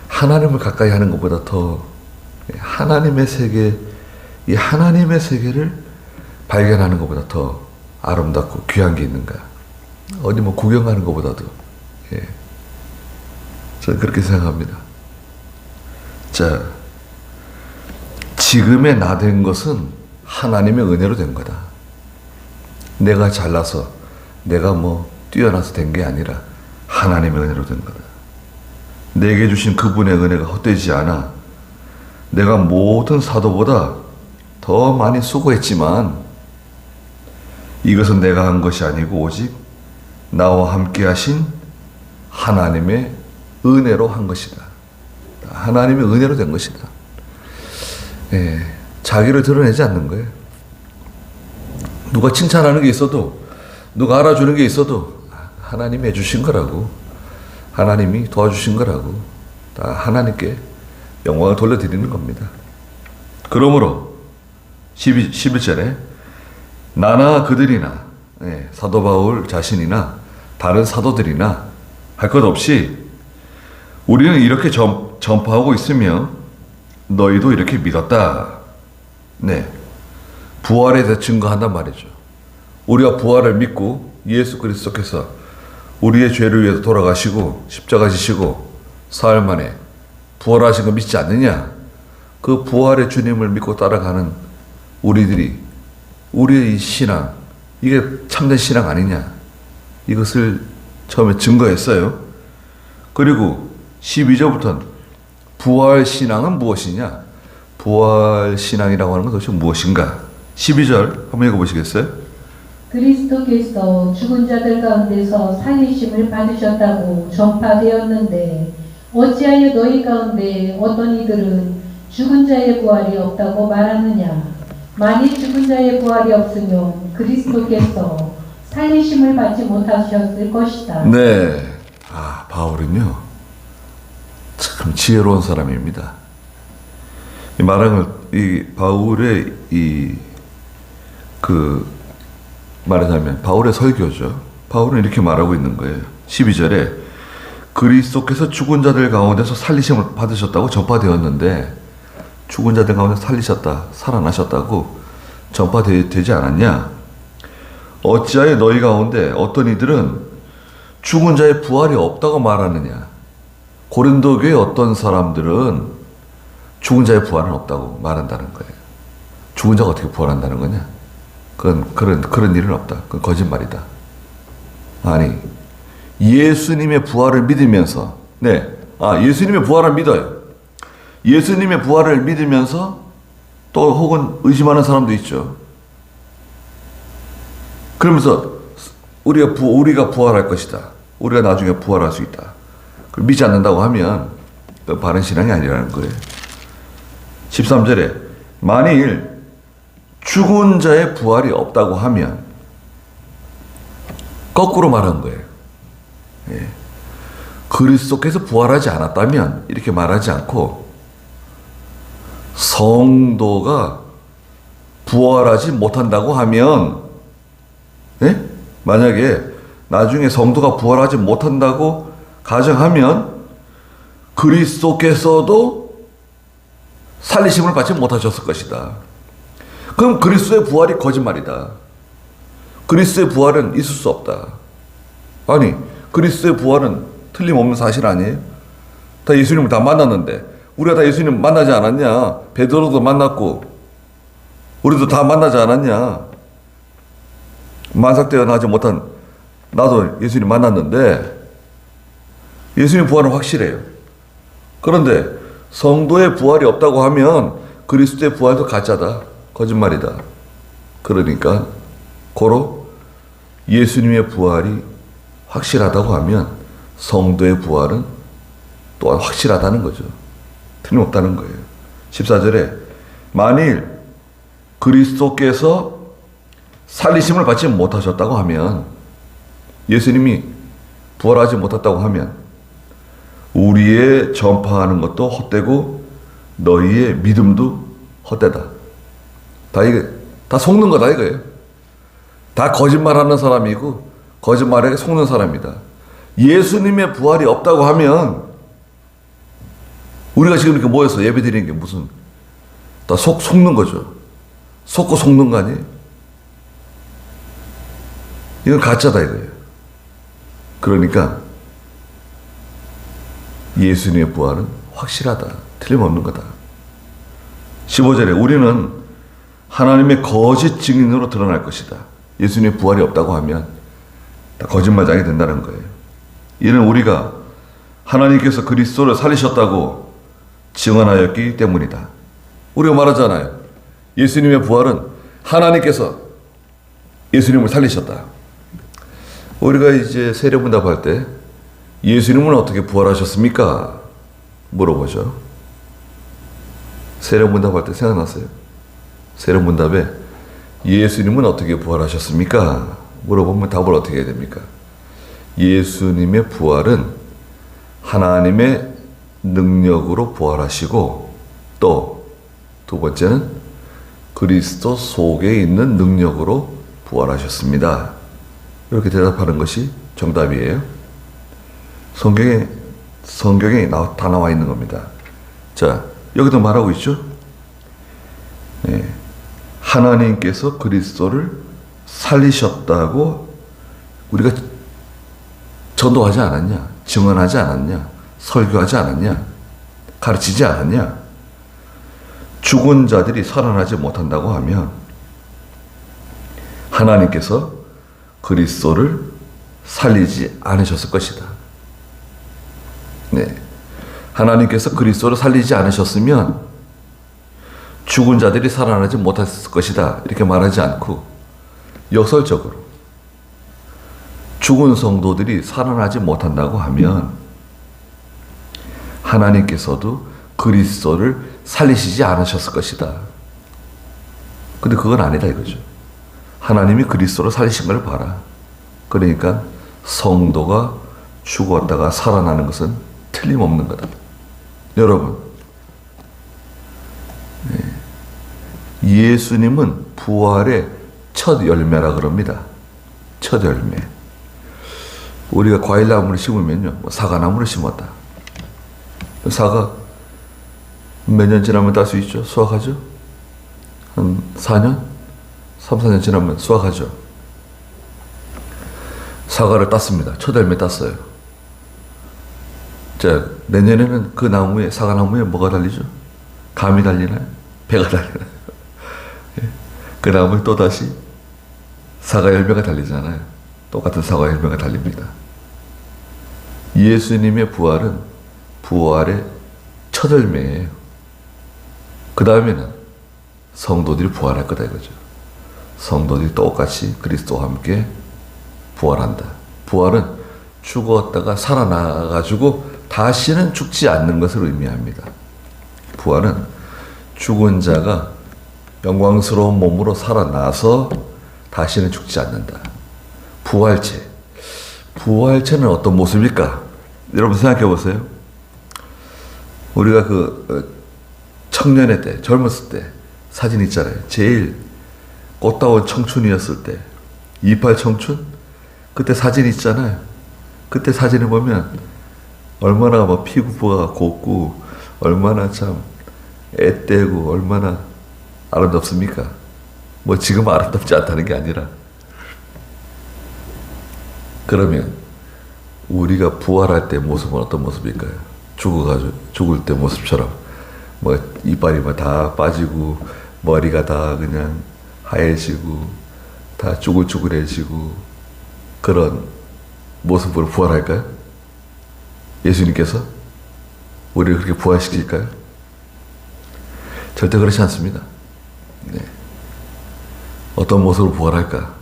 하나님을 가까이 하는 것보다 더 하나님의 세계, 이 하나님의 세계를 발견하는 것보다 더 아름답고 귀한 게 있는가? 어디 뭐 구경하는 것보다도 저는 그렇게 생각합니다. 자, 지금의 나 된 것은 하나님의 은혜로 된 거다. 내가 잘나서 내가 뭐 뛰어나서 된 게 아니라 하나님의 은혜로 된 거다. 내게 주신 그분의 은혜가 헛되지 않아. 내가 모든 사도보다 더 많이 수고했지만 이것은 내가 한 것이 아니고 오직 나와 함께 하신 하나님의 은혜로 한 것이다. 하나님의 은혜로 된 것이다. 자기를 드러내지 않는 거예요. 누가 칭찬하는 게 있어도 누가 알아주는 게 있어도 하나님이 해주신 거라고, 하나님이 도와주신 거라고 다 하나님께 영광을 돌려드리는 겁니다. 그러므로 11절에 나나 그들이나 사도 바울 자신이나 다른 사도들이나 할 것 없이 우리는 이렇게 전파하고 있으며 너희도 이렇게 믿었다. 부활에 대해 증거한단 말이죠. 우리가 부활을 믿고 예수 그리스도께서 우리의 죄를 위해서 돌아가시고 십자가 지시고 사흘 만에 부활하신 거 믿지 않느냐? 그 부활의 주님을 믿고 따라가는 우리들이 우리의 이 신앙, 이게 참된 신앙 아니냐? 이것을 처음에 증거했어요. 그리고 12절부터는 부활 신앙은 무엇이냐? 부활 신앙이라고 하는 건 도대체 무엇인가? 12절 한번 읽어보시겠어요? 그리스도께서 죽은 자들 가운데서 살리심을 받으셨다고 전파되었는데 어찌하여 너희 가운데 어떤 이들은 죽은 자의 부활이 없다고 말하느냐? 만일 죽은 자의 부활이 없으면 그리스도께서 살리심을 받지 못하셨을 것이다. 네. 바울은요, 참 지혜로운 사람입니다. 이 바울의 말하자면 바울의 설교죠. 바울은 이렇게 말하고 있는 거예요. 12절에 그리스도께서 죽은 자들 가운데서 살리심을 받으셨다고 전파되었는데 죽은 자들 가운데 살리셨다, 살아나셨다고 전파되지 않았냐? 어찌하여 너희 가운데 어떤 이들은 죽은 자의 부활이 없다고 말하느냐? 고린도 교회 어떤 사람들은 죽은 자의 부활은 없다고 말한다는 거예요. 죽은 자가 어떻게 부활한다는 거냐? 그런 일은 없다. 그건 거짓말이다. 아니, 예수님의 부활을 믿으면서, 예수님의 부활을 믿어요. 예수님의 부활을 믿으면서 또 혹은 의심하는 사람도 있죠. 그러면서 우리가 부활할 것이다. 우리가 나중에 부활할 수 있다. 그걸 믿지 않는다고 하면 바른 신앙이 아니라는 거예요. 13절에 만일 죽은 자의 부활이 없다고 하면 거꾸로 말한 거예요. 그리스도께서 부활하지 않았다면 이렇게 말하지 않고 성도가 부활하지 못한다고 하면, 예? 만약에 나중에 성도가 부활하지 못한다고 가정하면 그리스도께서도 살리심을 받지 못하셨을 것이다. 그럼 그리스도의 부활이 거짓말이다. 그리스도의 부활은 있을 수 없다. 아니, 그리스도의 부활은 틀림없는 사실 아니에요? 다 예수님을 다 만났는데, 우리가 다 예수님 만나지 않았냐? 베드로도 만났고 우리도 다 만나지 않았냐? 만삭되어나지 못한 나도 예수님 만났는데 예수님 부활은 확실해요. 그런데 성도의 부활이 없다고 하면 그리스도의 부활도 가짜다. 거짓말이다. 그러니까 고로 예수님의 부활이 확실하다고 하면 성도의 부활은 또한 확실하다는 거죠. 틀림없다는 거예요. 14절에 만일 그리스도께서 살리심을 받지 못하셨다고 하면, 예수님이 부활하지 못했다고 하면 우리의 전파하는 것도 헛되고 너희의 믿음도 헛되다. 다 속는 거다 이거예요. 다 거짓말하는 사람이고 거짓말에 속는 사람이다. 예수님의 부활이 없다고 하면 우리가 지금 이렇게 모여서 예배 드리는 게 무슨 다 속는 거죠. 속고 속는 거 아니에요? 이건 가짜다 이거예요. 그러니까 예수님의 부활은 확실하다. 틀림없는 거다. 15절에 우리는 하나님의 거짓 증인으로 드러날 것이다. 예수님의 부활이 없다고 하면 다 거짓말장이 된다는 거예요. 이는 우리가 하나님께서 그리스도를 살리셨다고 증언하였기 때문이다. 우리가 말하잖아요. 예수님의 부활은 하나님께서 예수님을 살리셨다. 우리가 이제 세례문답할 때 예수님은 어떻게 부활하셨습니까? 물어보죠. 세례문답할 때 생각났어요? 세례문답에 예수님은 어떻게 부활하셨습니까? 물어보면 답을 어떻게 해야 됩니까? 예수님의 부활은 하나님의 능력으로 부활하시고 또 두 번째는 그리스도 속에 있는 능력으로 부활하셨습니다. 이렇게 대답하는 것이 정답이에요. 성경에 다 나와 있는 겁니다. 자, 여기도 말하고 있죠? 네. 하나님께서 그리스도를 살리셨다고 우리가 전도하지 않았냐? 증언하지 않았냐? 설교하지 않았냐? 가르치지 않았냐? 죽은 자들이 살아나지 못한다고 하면 하나님께서 그리스도를 살리지 않으셨을 것이다. 네. 하나님께서 그리스도를 살리지 않으셨으면 죽은 자들이 살아나지 못했을 것이다. 이렇게 말하지 않고 역설적으로 죽은 성도들이 살아나지 못한다고 하면 하나님께서도 그리스도를 살리시지 않으셨을 것이다. 근데 그건 아니다 이거죠. 하나님이 그리스도를 살리신 걸 봐라. 그러니까 성도가 죽었다가 살아나는 것은 틀림없는 거다. 여러분, 예수님은 부활의 첫 열매라 그럽니다. 첫 열매. 우리가 과일나무를 심으면요, 사과나무를 심었다. 사과 몇 년 지나면 딸 수 있죠? 수확하죠? 한 4년? 3, 4년 지나면 수확하죠. 사과를 땄습니다. 첫 열매 땄어요. 자, 내년에는 그 나무에, 사과나무에 뭐가 달리죠? 감이 달리나요? 배가 달리나요? 그 다음에 또 다시 사과 열매가 달리잖아요. 똑같은 사과 열매가 달립니다. 예수님의 부활은 부활의 첫 열매예요. 그 다음에는 성도들이 부활할 거다 이거죠. 성도들이 똑같이 그리스도와 함께 부활한다. 부활은 죽었다가 살아나가지고 다시는 죽지 않는 것을 의미합니다. 부활은 죽은 자가 영광스러운 몸으로 살아나서 다시는 죽지 않는다. 부활체. 부활체는 어떤 모습일까? 여러분 생각해 보세요. 우리가 청년의 때, 젊었을 때 사진 있잖아요. 제일 꽃다운 청춘이었을 때, 28 청춘? 그때 사진 있잖아요. 그때 사진을 보면 얼마나 뭐 피부가 곱고 얼마나 참 애떼고 얼마나 아름답습니까? 뭐 지금 아름답지 않다는 게 아니라. 그러면 우리가 부활할 때 모습은 어떤 모습일까요? 죽을 때 모습처럼 뭐 이빨이 뭐 다 빠지고 머리가 다 그냥 하얘지고 다 쭈글쭈글해지고 그런 모습으로 부활할까요? 예수님께서 우리를 그렇게 부활시킬까요? 절대 그렇지 않습니다. 네. 어떤 모습으로 부활할까?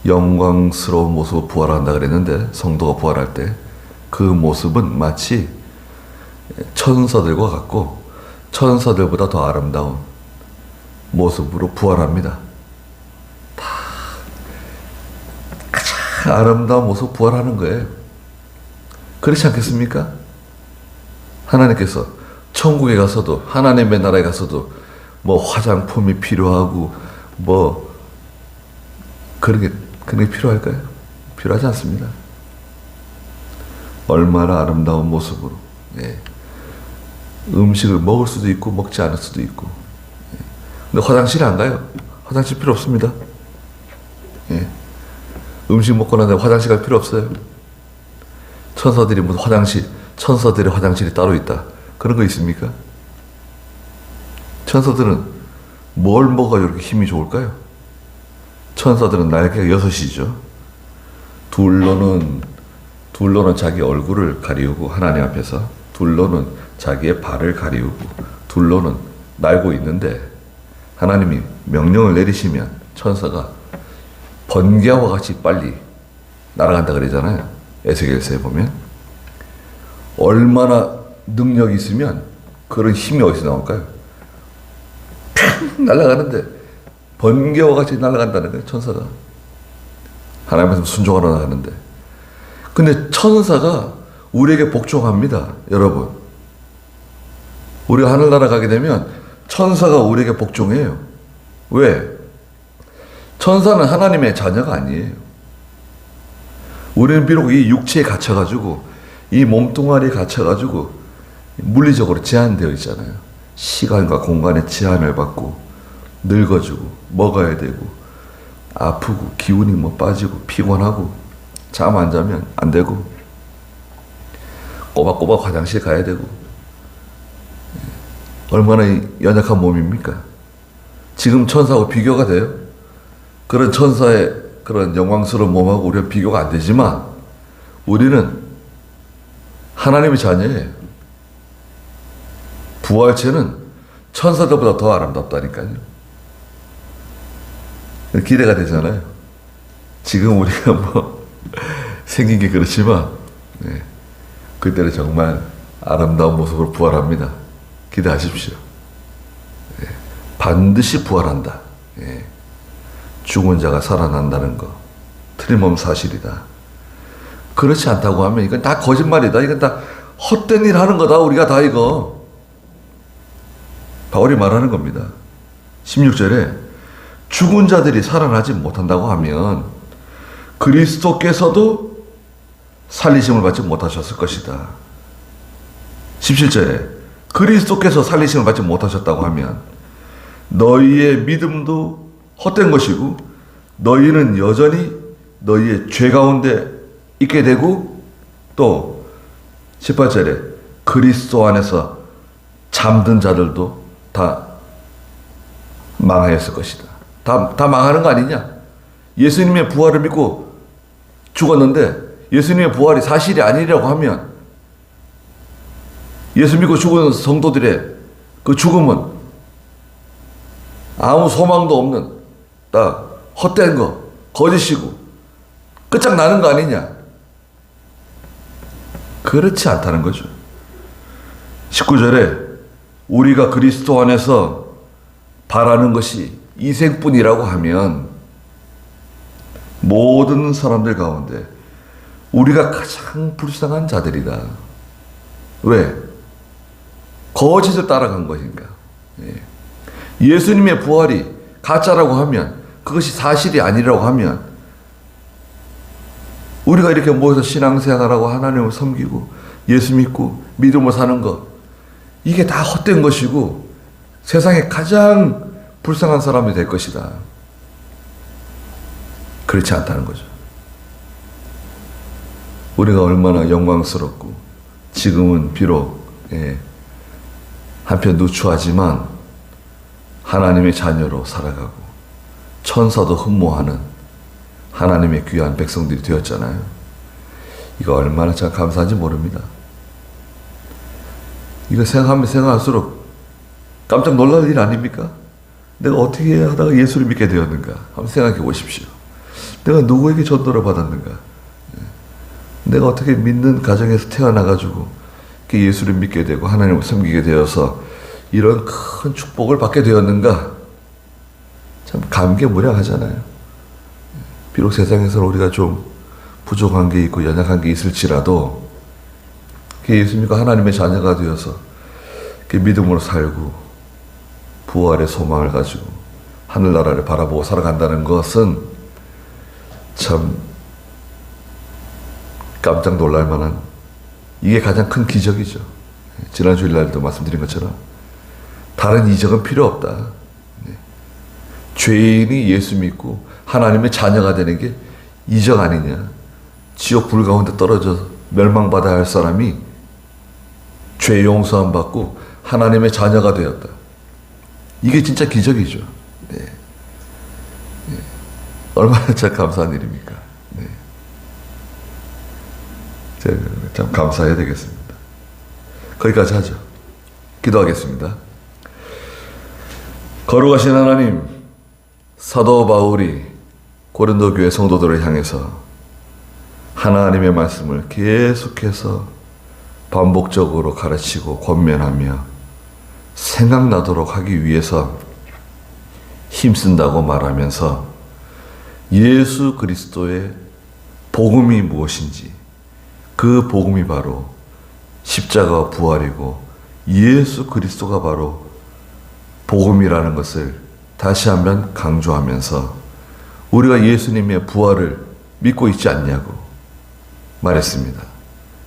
영광스러운 모습으로 부활한다 그랬는데 성도가 부활할 때 그 모습은 마치 천사들과 같고 천사들보다 더 아름다운 모습으로 부활합니다. 다 가장 아름다운 모습으로 부활하는 거예요. 그렇지 않겠습니까? 하나님께서 천국에 가서도 하나님의 나라에 가서도 뭐 화장품이 필요하고 뭐 그런 게 필요할까요? 필요하지 않습니다. 얼마나 아름다운 모습으로 예. 음식을 먹을 수도 있고 먹지 않을 수도 있고 예. 근데 화장실에 안 가요. 화장실 필요 없습니다. 예. 음식 먹고 난 다음에 화장실 갈 필요 없어요. 천사들이 무슨 천사들의 화장실이 따로 있다. 그런 거 있습니까? 천사들은 뭘 먹어야 이렇게 힘이 좋을까요? 천사들은 날개가 6이죠. 둘로는 자기 얼굴을 가리우고 하나님 앞에서, 둘로는 자기의 발을 가리우고, 둘로는 날고 있는데 하나님이 명령을 내리시면 천사가 번개와 같이 빨리 날아간다 그러잖아요. 에스겔서에 보면. 얼마나 능력이 있으면 그런 힘이 어디서 나올까요? 날아가는데 번개와 같이 날아간다는 거예요. 천사가. 하나님께서 순종하러 나가는데. 근데 천사가 우리에게 복종합니다. 여러분. 우리가 하늘나라 가게 되면 천사가 우리에게 복종해요. 왜? 천사는 하나님의 자녀가 아니에요. 우리는 비록 이 육체에 갇혀가지고 이 몸뚱아리에 갇혀가지고 물리적으로 제한되어 있잖아요. 시간과 공간의 제한을 받고 늙어지고 먹어야 되고 아프고 기운이 뭐 빠지고 피곤하고 잠 안 자면 안 되고 꼬박꼬박 화장실 가야 되고 얼마나 연약한 몸입니까? 지금 천사하고 비교가 돼요? 그런 천사의 그런 영광스러운 몸하고 우리가 비교가 안 되지만 우리는 하나님의 자녀예요. 부활체는 천사들보다 더 아름답다니까요. 기대가 되잖아요. 지금 우리가 뭐 생긴 게 그렇지만 네. 그때는 정말 아름다운 모습으로 부활합니다. 기대하십시오. 네. 반드시 부활한다. 네. 죽은 자가 살아난다는 거 틀림없는 사실이다. 그렇지 않다고 하면 이건 다 거짓말이다. 이건 다 헛된 일 하는 거다. 우리가 다 이거. 바울이 말하는 겁니다. 16절에 죽은 자들이 살아나지 못한다고 하면 그리스도께서도 살리심을 받지 못하셨을 것이다. 17절에 그리스도께서 살리심을 받지 못하셨다고 하면 너희의 믿음도 헛된 것이고 너희는 여전히 너희의 죄 가운데 있게 되고 또 18절에 그리스도 안에서 잠든 자들도 다 망하였을 것이다. 다 망하는 거 아니냐? 예수님의 부활을 믿고 죽었는데 예수님의 부활이 사실이 아니라고 하면 예수 믿고 죽은 성도들의 그 죽음은 아무 소망도 없는 다 헛된 거, 거짓이고 끝장나는 거 아니냐? 그렇지 않다는 거죠. 19절에 우리가 그리스도 안에서 바라는 것이 이 생뿐이라고 하면 모든 사람들 가운데 우리가 가장 불쌍한 자들이다. 왜? 거짓을 따라간 것인가? 예수님의 부활이 가짜라고 하면, 그것이 사실이 아니라고 하면, 우리가 이렇게 모여서 신앙생활하고 하나님을 섬기고 예수 믿고 믿음을 사는 것, 이게 다 헛된 것이고 세상에 가장 불쌍한 사람이 될 것이다. 그렇지 않다는 거죠. 우리가 얼마나 영광스럽고 지금은 비록 한편 누추하지만 하나님의 자녀로 살아가고 천사도 흠모하는 하나님의 귀한 백성들이 되었잖아요. 이거 얼마나 참 감사한지 모릅니다. 이거 생각하면 생각할수록 깜짝 놀랄 일 아닙니까? 내가 어떻게 하다가 예수를 믿게 되었는가? 한번 생각해 보십시오. 내가 누구에게 전도를 받았는가? 내가 어떻게 믿는 가정에서 태어나가지고 예수를 믿게 되고 하나님을 섬기게 되어서 이런 큰 축복을 받게 되었는가? 참 감개무량하잖아요. 비록 세상에서 우리가 좀 부족한 게 있고 연약한 게 있을지라도 예수 믿고 하나님의 자녀가 되어서 믿음으로 살고 부활의 소망을 가지고 하늘나라를 바라보고 살아간다는 것은 참 깜짝 놀랄 만한, 이게 가장 큰 기적이죠. 지난 주일날도 말씀드린 것처럼 다른 이적은 필요 없다. 죄인이 예수 믿고 하나님의 자녀가 되는 게 이적 아니냐? 지옥 불 가운데 떨어져 멸망받아야 할 사람이 죄 용서함 받고 하나님의 자녀가 되었다. 이게 진짜 기적이죠. 얼마나 참 감사한 일입니까? 제가 참 감사해야 되겠습니다. 거기까지 하죠. 기도하겠습니다. 거룩하신 하나님, 사도 바울이 고린도 교회 성도들을 향해서 하나님의 말씀을 계속해서 반복적으로 가르치고 권면하며 생각나도록 하기 위해서 힘쓴다고 말하면서 예수 그리스도의 복음이 무엇인지, 그 복음이 바로 십자가와 부활이고 예수 그리스도가 바로 복음이라는 것을 다시 한번 강조하면서 우리가 예수님의 부활을 믿고 있지 않냐고 말했습니다.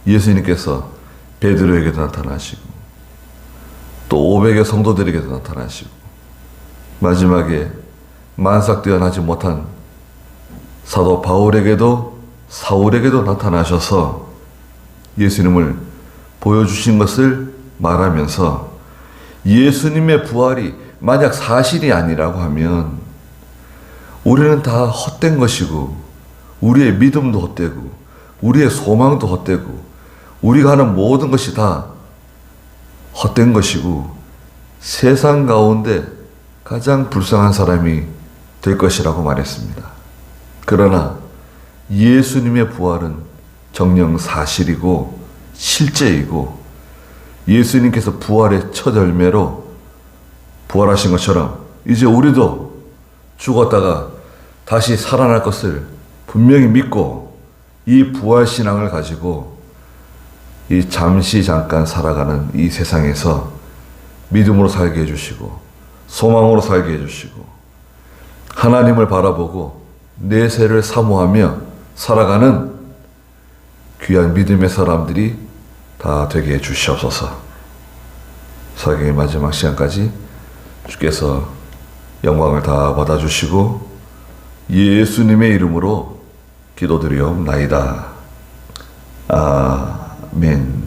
예수님께서 베드로에게도 나타나시고 또 500의 성도들에게도 나타나시고 마지막에 만삭되어나지 못한 사도 바울에게도 사울에게도 나타나셔서 예수님을 보여주신 것을 말하면서 예수님의 부활이 만약 사실이 아니라고 하면 우리는 다 헛된 것이고 우리의 믿음도 헛되고 우리의 소망도 헛되고 우리가 하는 모든 것이 다 헛된 것이고 세상 가운데 가장 불쌍한 사람이 될 것이라고 말했습니다. 그러나 예수님의 부활은 정녕 사실이고 실제이고 예수님께서 부활의 첫 열매로 부활하신 것처럼 이제 우리도 죽었다가 다시 살아날 것을 분명히 믿고 이 부활신앙을 가지고 이 잠시 잠깐 살아가는 이 세상에서 믿음으로 살게 해주시고 소망으로 살게 해주시고 하나님을 바라보고 내세를 사모하며 살아가는 귀한 믿음의 사람들이 다 되게 해주시옵소서. 사역의 마지막 시간까지 주께서 영광을 다 받아주시고 예수님의 이름으로 기도드리옵나이다. 아멘.